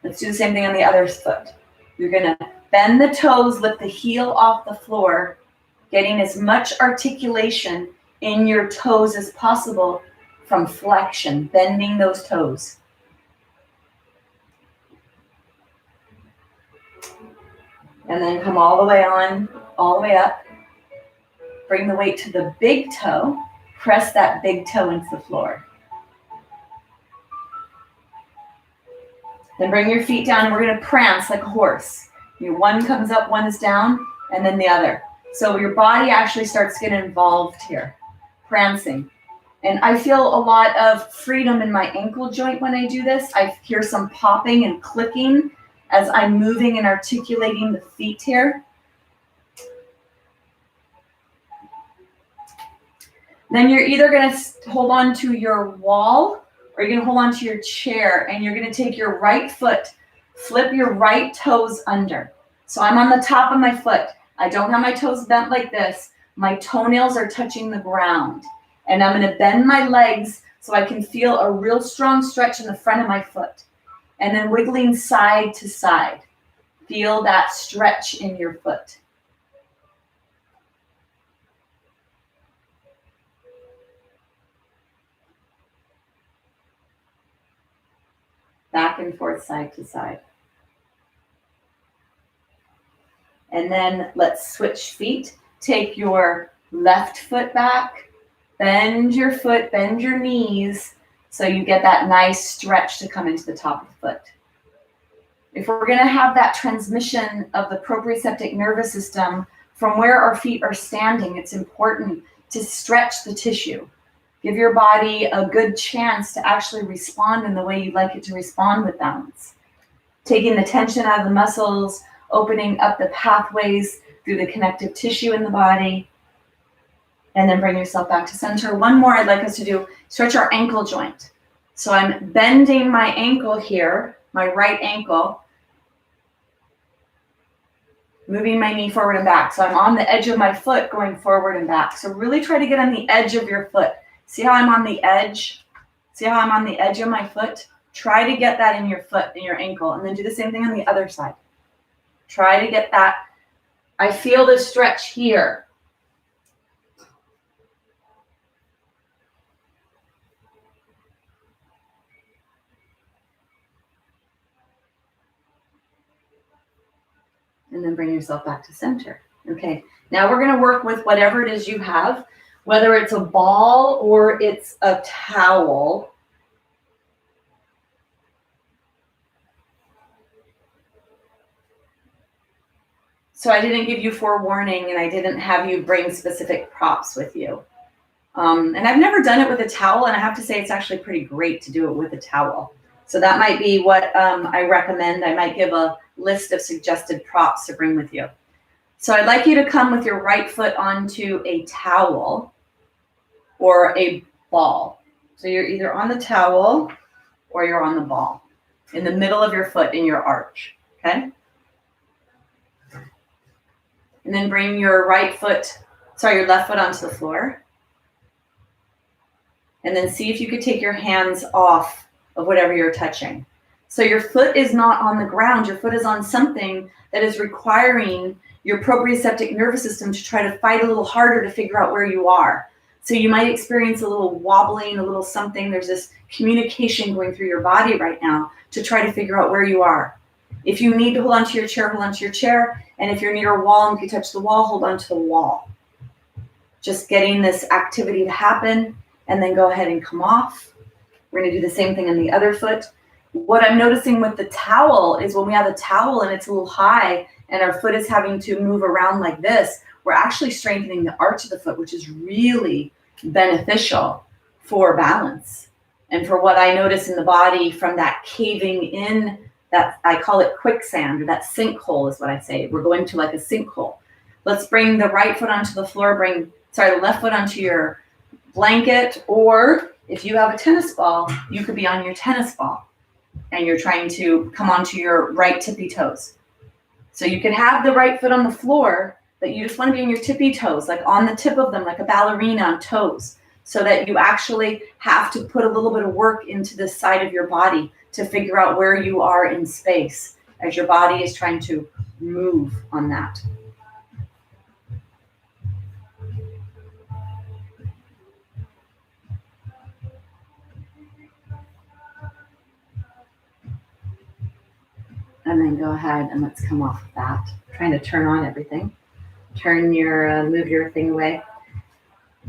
Let's do the same thing on the other foot. You're going to bend the toes, lift the heel off the floor, getting as much articulation in your toes as possible from flexion, bending those toes. And then come all the way on, all the way up. Bring the weight to the big toe. Press that big toe into the floor. Then bring your feet down and we're going to prance like a horse. One comes up, one is down, and then the other. So your body actually starts getting involved here, prancing. And I feel a lot of freedom in my ankle joint when I do this. I hear some popping and clicking as I'm moving and articulating the feet here. Then you're either going to hold on to your wall or you're gonna hold onto your chair and you're gonna take your right foot, flip your right toes under. So I'm on the top of my foot. I don't have my toes bent like this. My toenails are touching the ground. And I'm gonna bend my legs so I can feel a real strong stretch in the front of my foot. And then wiggling side to side. Feel that stretch in your foot. Back and forth, side to side. And then let's switch feet. Take your left foot back, bend your foot, bend your knees, so you get that nice stretch to come into the top of the foot. If we're gonna have that transmission of the proprioceptive nervous system from where our feet are standing, it's important to stretch the tissue. Give your body a good chance to actually respond in the way you'd like it to respond with balance. Taking the tension out of the muscles, opening up the pathways through the connective tissue in the body, and then bring yourself back to center. One more I'd like us to do, stretch our ankle joint. So I'm bending my ankle here, my right ankle, moving my knee forward and back. So I'm on the edge of my foot going forward and back. So really try to get on the edge of your foot. See how I'm on the edge? See how I'm on the edge of my foot? Try to get that in your foot, in your ankle, and then do the same thing on the other side. Try to get that. I feel the stretch here. And then bring yourself back to center. Okay, now we're gonna work with whatever it is you have, whether it's a ball or it's a towel. So I didn't give you forewarning and I didn't have you bring specific props with you. And I've never done it with a towel, and I have to say it's actually pretty great to do it with a towel. So that might be what I recommend. I might give a list of suggested props to bring with you. So I'd like you to come with your right foot onto a towel or a ball. So you're either on the towel or you're on the ball in the middle of your foot in your arch, okay? And then bring your left foot onto the floor. And then see if you could take your hands off of whatever you're touching. So your foot is not on the ground. Your foot is on something that is requiring your proprioceptive nervous system to try to fight a little harder to figure out where you are. So you might experience a little wobbling, a little something. There's this communication going through your body right now to try to figure out where you are. If you need to hold onto your chair, hold onto your chair. And if you're near a wall and you can touch the wall, hold onto the wall. Just getting this activity to happen, and then go ahead and come off. We're gonna do the same thing on the other foot. What I'm noticing with the towel is when we have a towel and it's a little high and our foot is having to move around like this, we're actually strengthening the arch of the foot, which is really beneficial for balance. And for what I notice in the body from that caving in, that I call it quicksand, or that sinkhole is what I say. We're going to like a sinkhole. Let's bring the right foot onto the floor, the left foot onto your blanket, or if you have a tennis ball, you could be on your tennis ball and you're trying to come onto your right tippy toes. So you can have the right foot on the floor, but you just want to be on your tippy toes, like on the tip of them, like a ballerina on toes, so that you actually have to put a little bit of work into the side of your body to figure out where you are in space as your body is trying to move on that. And then go ahead and let's come off of that. I'm trying to turn on everything. Move your thing away.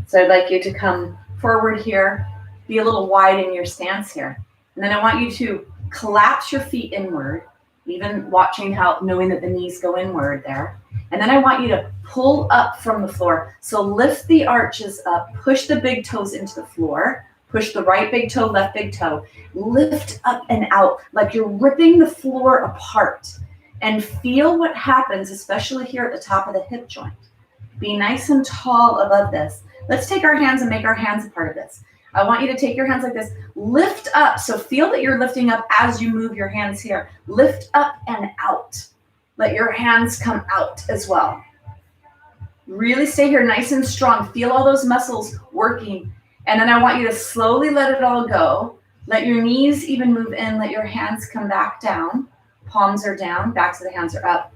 So I'd like you to come forward here, be a little wide in your stance here. And then I want you to collapse your feet inward, even knowing that the knees go inward there. And then I want you to pull up from the floor. So lift the arches up, push the big toes into the floor, push the right big toe, left big toe, lift up and out like you're ripping the floor apart, and feel what happens, especially here at the top of the hip joint. Be nice and tall above this. Let's take our hands and make our hands a part of this. I want you to take your hands like this, lift up. So feel that you're lifting up as you move your hands here. Lift up and out. Let your hands come out as well. Really stay here nice and strong. Feel all those muscles working. And then I want you to slowly let it all go. Let your knees even move in. Let your hands come back down. Palms are down, backs of the hands are up.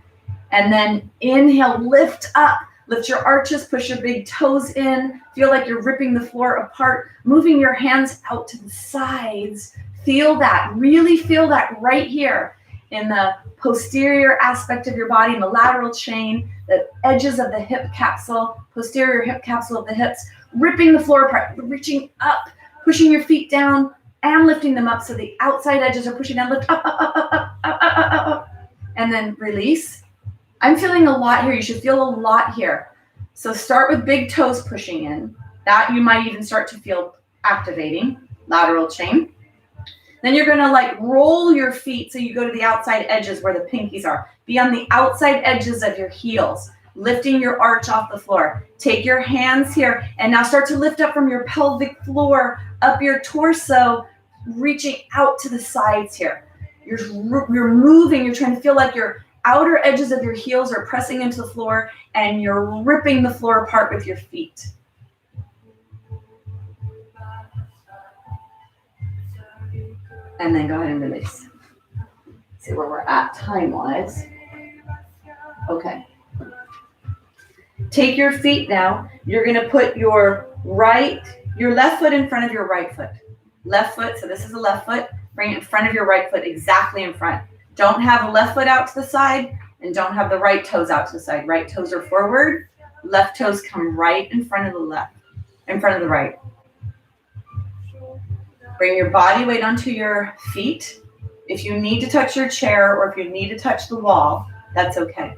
And then inhale, lift up. Lift your arches, push your big toes in. Feel like you're ripping the floor apart, moving your hands out to the sides. Feel that, really feel that right here in the posterior aspect of your body, in the lateral chain, the edges of the hip capsule, posterior hip capsule of the hips, ripping the floor apart, reaching up, pushing your feet down and lifting them up so the outside edges are pushing down. Lift up, up, up, up, up, up, up, up, up, and then release. I'm feeling a lot here. You should feel a lot here. So start with big toes pushing in. That you might even start to feel activating, lateral chain. Then you're gonna like roll your feet so you go to the outside edges where the pinkies are. Be on the outside edges of your heels, lifting your arch off the floor. Take your hands here and now start to lift up from your pelvic floor, up your torso, reaching out to the sides here. You're moving, you're trying to feel like your outer edges of your heels are pressing into the floor and you're ripping the floor apart with your feet. And then go ahead and release. See where we're at time-wise. Okay. Take your feet now. You're going to put your left foot in front of your right foot. Left foot, so this is the left foot. Bring it in front of your right foot, exactly in front. Don't have the left foot out to the side and don't have the right toes out to the side. Right toes are forward. Left toes come right in front of the left, in front of the right. Bring your body weight onto your feet. If you need to touch your chair or if you need to touch the wall, that's okay.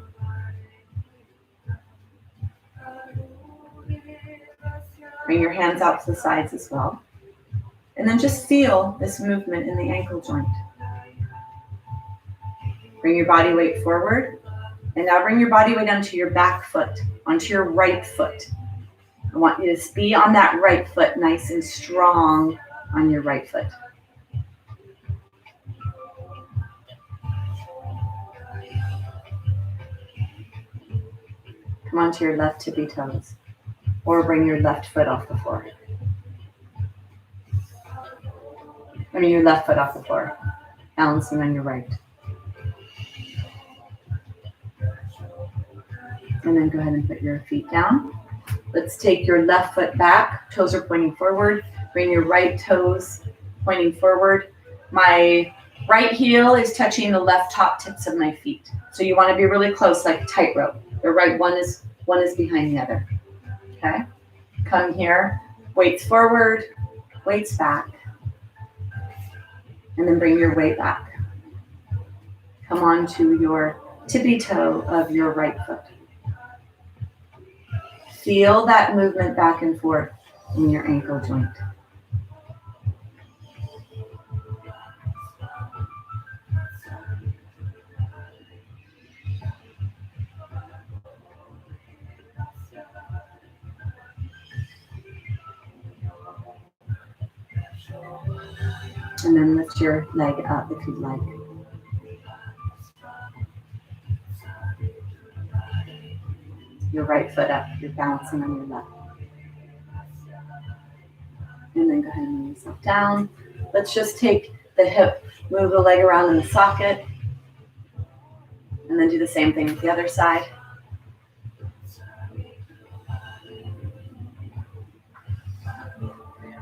Bring your hands out to the sides as well. And then just feel this movement in the ankle joint. Bring your body weight forward. And now bring your body weight onto your back foot, onto your right foot. I want you to be on that right foot, nice and strong on your right foot. Come onto your left tippy toes. Or bring your left foot off the floor. Your left foot off the floor. Balancing on your right. And then go ahead and put your feet down. Let's take your left foot back. Toes are pointing forward. Bring your right toes pointing forward. My right heel is touching the left top tips of my feet. So you want to be really close, like a tightrope. The right one is behind the other. Okay? Come here. Weights forward, weights back. And then bring your weight back. Come on to your tippy toe of your right foot. Feel that movement back and forth in your ankle joint. And then lift your leg up if you'd like. Your right foot up, you're balancing on your left. And then go ahead and move yourself down. Let's just take the hip, move the leg around in the socket. And then do the same thing with the other side.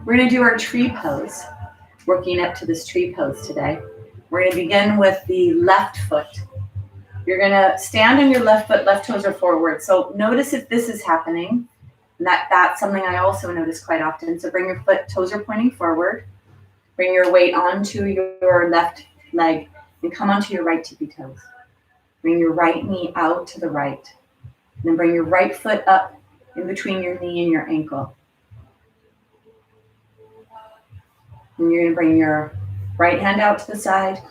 We're going to do our tree pose. Working up to this tree pose today. We're going to begin with the left foot. You're going to stand on your left foot, left toes are forward. So notice if this is happening. And that's something I also notice quite often. So bring your foot, toes are pointing forward. Bring your weight onto your left leg and come onto your right tippy toes. Bring your right knee out to the right. And then bring your right foot up in between your knee and your ankle. And you're going to bring your right hand out to the side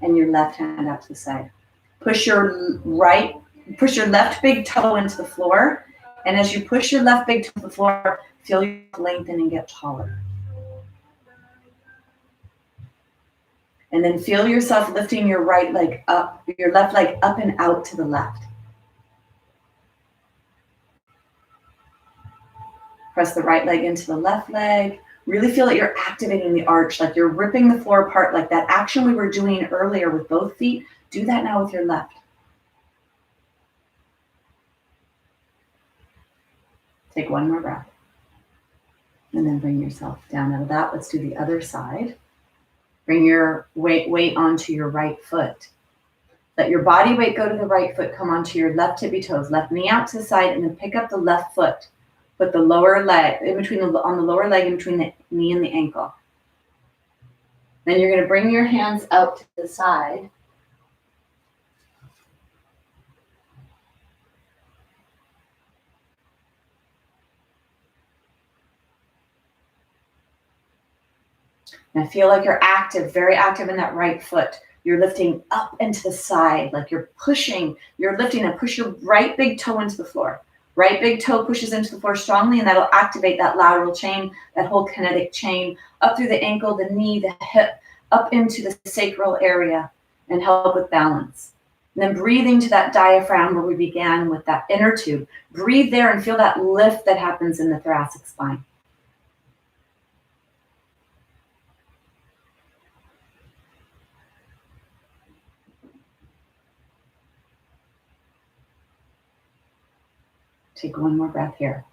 and your left hand out to the side. Push your left big toe into the floor. And as you push your left big toe to the floor, feel your lengthen and get taller. And then feel yourself lifting your right leg up, your left leg up and out to the left. Press the right leg into the left leg. Really feel that you're activating the arch, like you're ripping the floor apart, like that action we were doing earlier with both feet. Do that now with your left. Take one more breath. And then bring yourself down out of that. Let's do the other side. Bring your weight onto your right foot. Let your body weight go to the right foot, come onto your left tippy toes, left knee out to the side, and then pick up the left foot. Put the lower leg on the lower leg in between the knee and the ankle. Then you're going to bring your hands out to the side. And feel like you're active, very active in that right foot. You're lifting up and to the side, like you're pushing, you're lifting and push your right big toe into the floor. Right big toe pushes into the floor strongly, and that'll activate that lateral chain, that whole kinetic chain, up through the ankle, the knee, the hip, up into the sacral area, and help with balance. And then breathing to that diaphragm where we began with that inner tube. Breathe there and feel that lift that happens in the thoracic spine. Take one more breath here.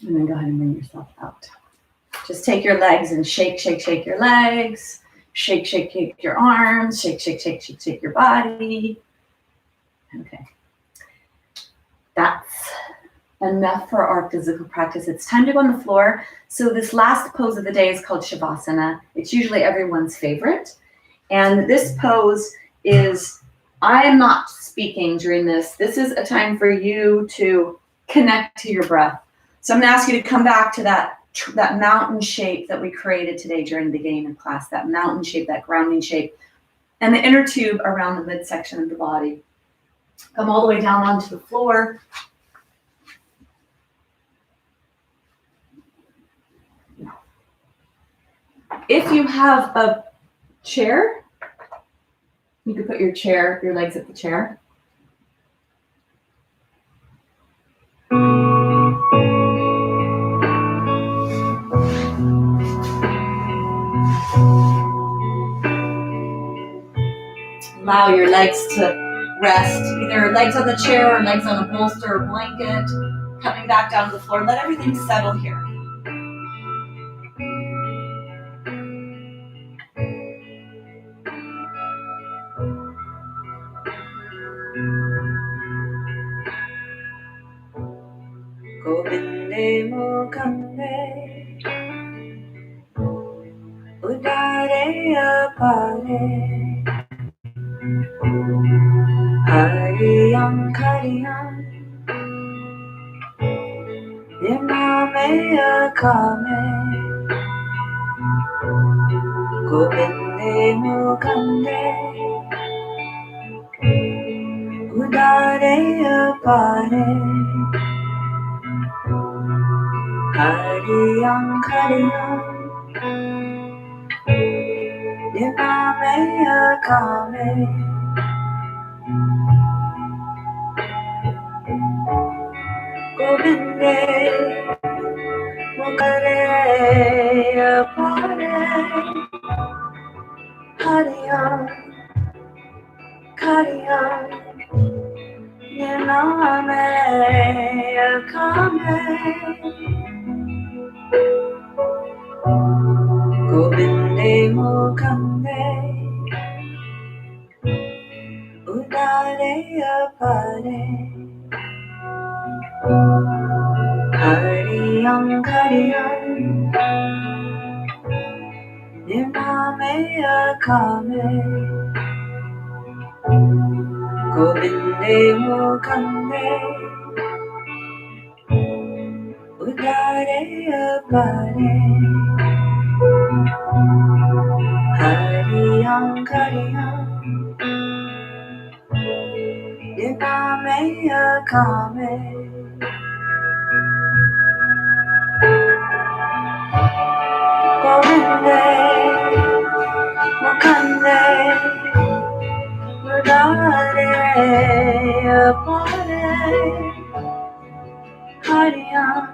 And then go ahead and bring yourself out. Just take your legs and shake, shake, shake your legs. Shake, shake, shake your arms. Shake, shake, shake, shake, shake your body. Okay. That's enough for our physical practice. It's time to go on the floor. So this last pose of the day is called Shavasana. It's usually everyone's favorite. And this pose is, I am not speaking during this. This is a time for you to connect to your breath. So I'm going to ask you to come back to that mountain shape that we created today during the beginning of class, that mountain shape, that grounding shape, and the inner tube around the midsection of the body. Come all the way down onto the floor. If you have a chair, you can put your legs at the chair. Allow your legs to rest, either legs on the chair or legs on a bolster or blanket. Coming back down to the floor. Let everything settle here. Govinde mukande udare apare Hariyam Kariyam Nimame Akame Govinde Mukande Udare Apare Hariyam Kariyam Nimame Akame Govinde Mukare Apare Hariyam Kariyam Nimame Akame Govinde Mukande Udare Apare Hariyam Kariyam Nimame Akame Govinde Mukande Udare Apare Hariyam Kariyam Nimame Akame Govinde mukande, udare, apare, hariyan,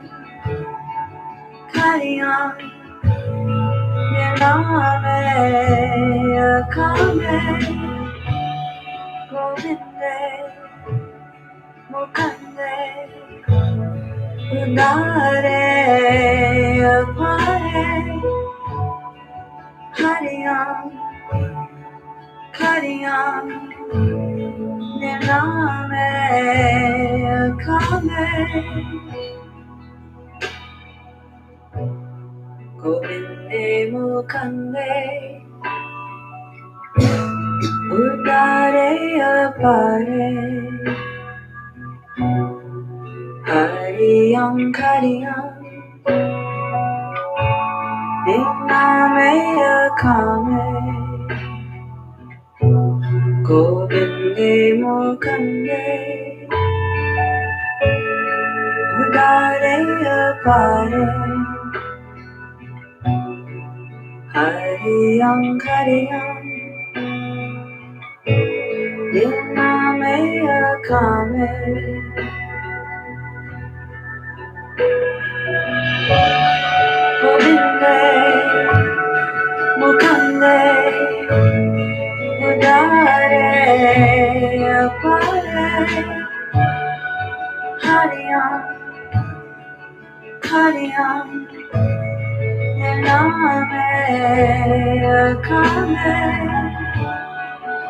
kariyan, nirname, akame, govinde, mukande, udare, apare, hariyan, kariyan, nirname, akame, govinde, mukande, udare, apare, hariyan, kariyan, nirname, akame, govinde, mukande, udare, apare, hariyan, kariyan, nirname, akame, govinde, mukande, udare, apare, hariyan, kariyan, nirname, akame,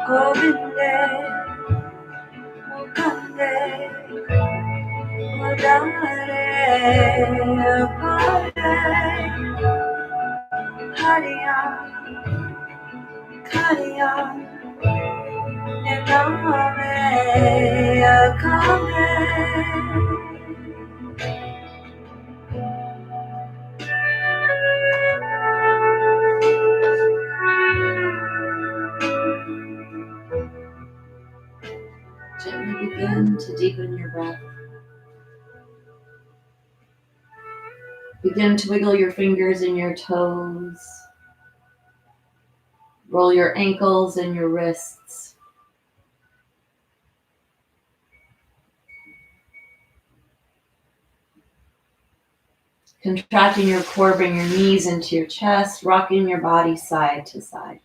govinde, mukande, udare, apare, hariyan, kariyan, nirname, akame. Gently begin to deepen your breath. Begin to wiggle your fingers and your toes. Roll your ankles and your wrists. Contracting your core, bring your knees into your chest, rocking your body side to side.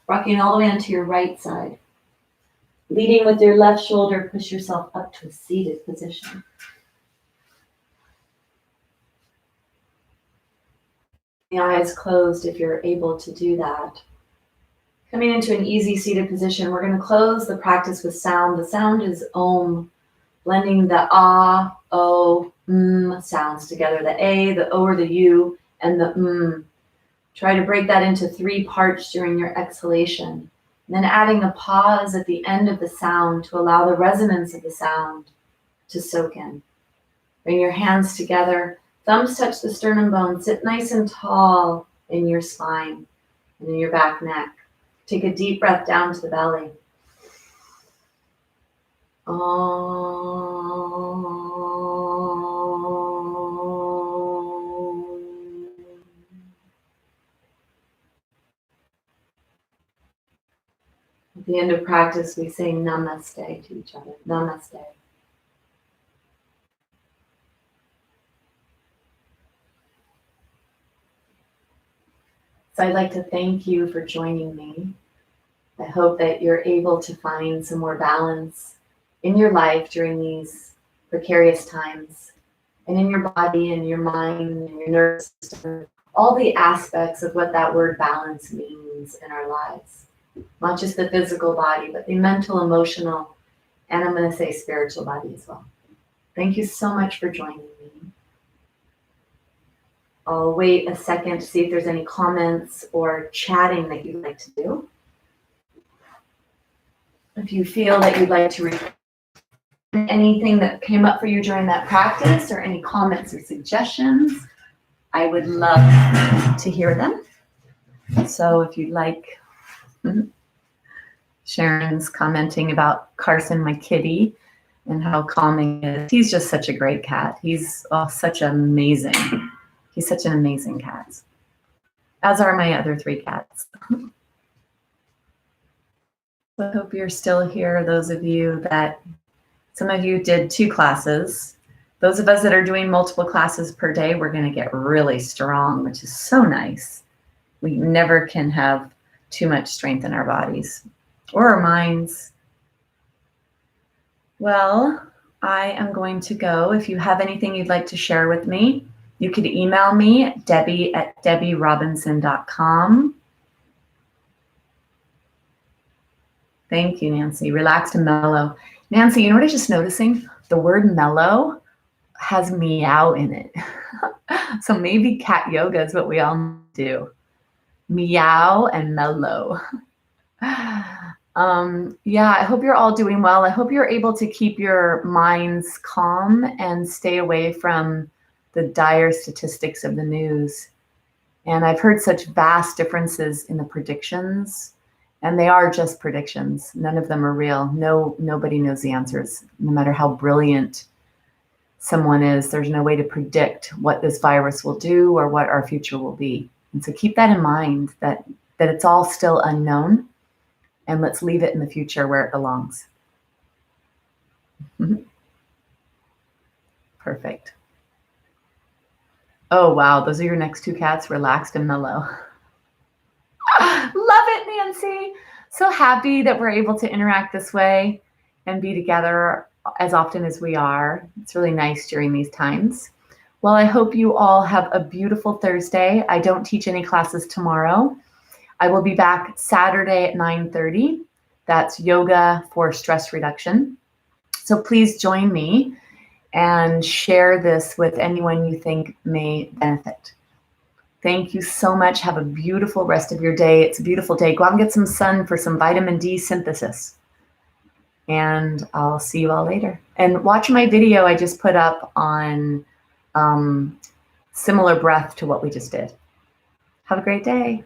Rocking all the way onto your right side. Leading with your left shoulder, push yourself up to a seated position. The eyes closed if you're able to do that. Coming into an easy seated position, we're going to close the practice with sound. The sound is Om, blending the ah, o, sounds together. The a, the o or the u, and the Try to break that into 3 parts during your exhalation. And then adding a pause at the end of the sound to allow the resonance of the sound to soak in. Bring your hands together. Thumbs touch the sternum bone. Sit nice and tall in your spine and in your back neck. Take a deep breath down to the belly. At the end of practice, we say namaste to each other. Namaste. So I'd like to thank you for joining me. I hope that you're able to find some more balance in your life during these precarious times, and in your body and your mind and your nervous system, all the aspects of what that word balance means in our lives. Not just the physical body, but the mental, emotional, and I'm going to say spiritual body as well. Thank you so much for joining me. I'll wait a second to see if there's any comments or chatting that you'd like to do. If you feel that you'd like to record anything that came up for you during that practice or any comments or suggestions, I would love to hear them. So if you'd like, Sharon's commenting about Carson, my kitty, and how calming he is. He's just such a great cat. He's such amazing. He's such an amazing cat, as are my other 3 cats. I hope you're still here, those of you that, some of you did 2 classes. Those of us that are doing multiple classes per day, we're going to get really strong, which is so nice. We never can have too much strength in our bodies or our minds. Well, I am going to go. If you have anything you'd like to share with me, you could email me, debbie@debbierobinson.com. Thank you, Nancy. Relaxed and mellow. Nancy, you know what I'm just noticing? The word mellow has meow in it. So maybe cat yoga is what we all do. Meow and mellow. Yeah, I hope you're all doing well. I hope you're able to keep your minds calm and stay away from the dire statistics of the news. And I've heard such vast differences in the predictions, and they are just predictions. None of them are real. Nobody knows the answers. No matter how brilliant someone is, there's no way to predict what this virus will do or what our future will be. And so keep that in mind, that it's all still unknown, and let's leave it in the future where it belongs. Perfect. Oh, wow. Those are your next 2 cats, relaxed and mellow. Love it, Nancy. So happy that we're able to interact this way and be together as often as we are. It's really nice during these times. Well, I hope you all have a beautiful Thursday. I don't teach any classes tomorrow. I will be back Saturday at 9:30. That's yoga for stress reduction. So please join me and share this with anyone you think may benefit. Thank you so much. Have a beautiful rest of your day. It's a beautiful day. Go out and get some sun for some vitamin D synthesis. And I'll see you all later. And watch my video I just put up on similar breath to what we just did. Have a great day.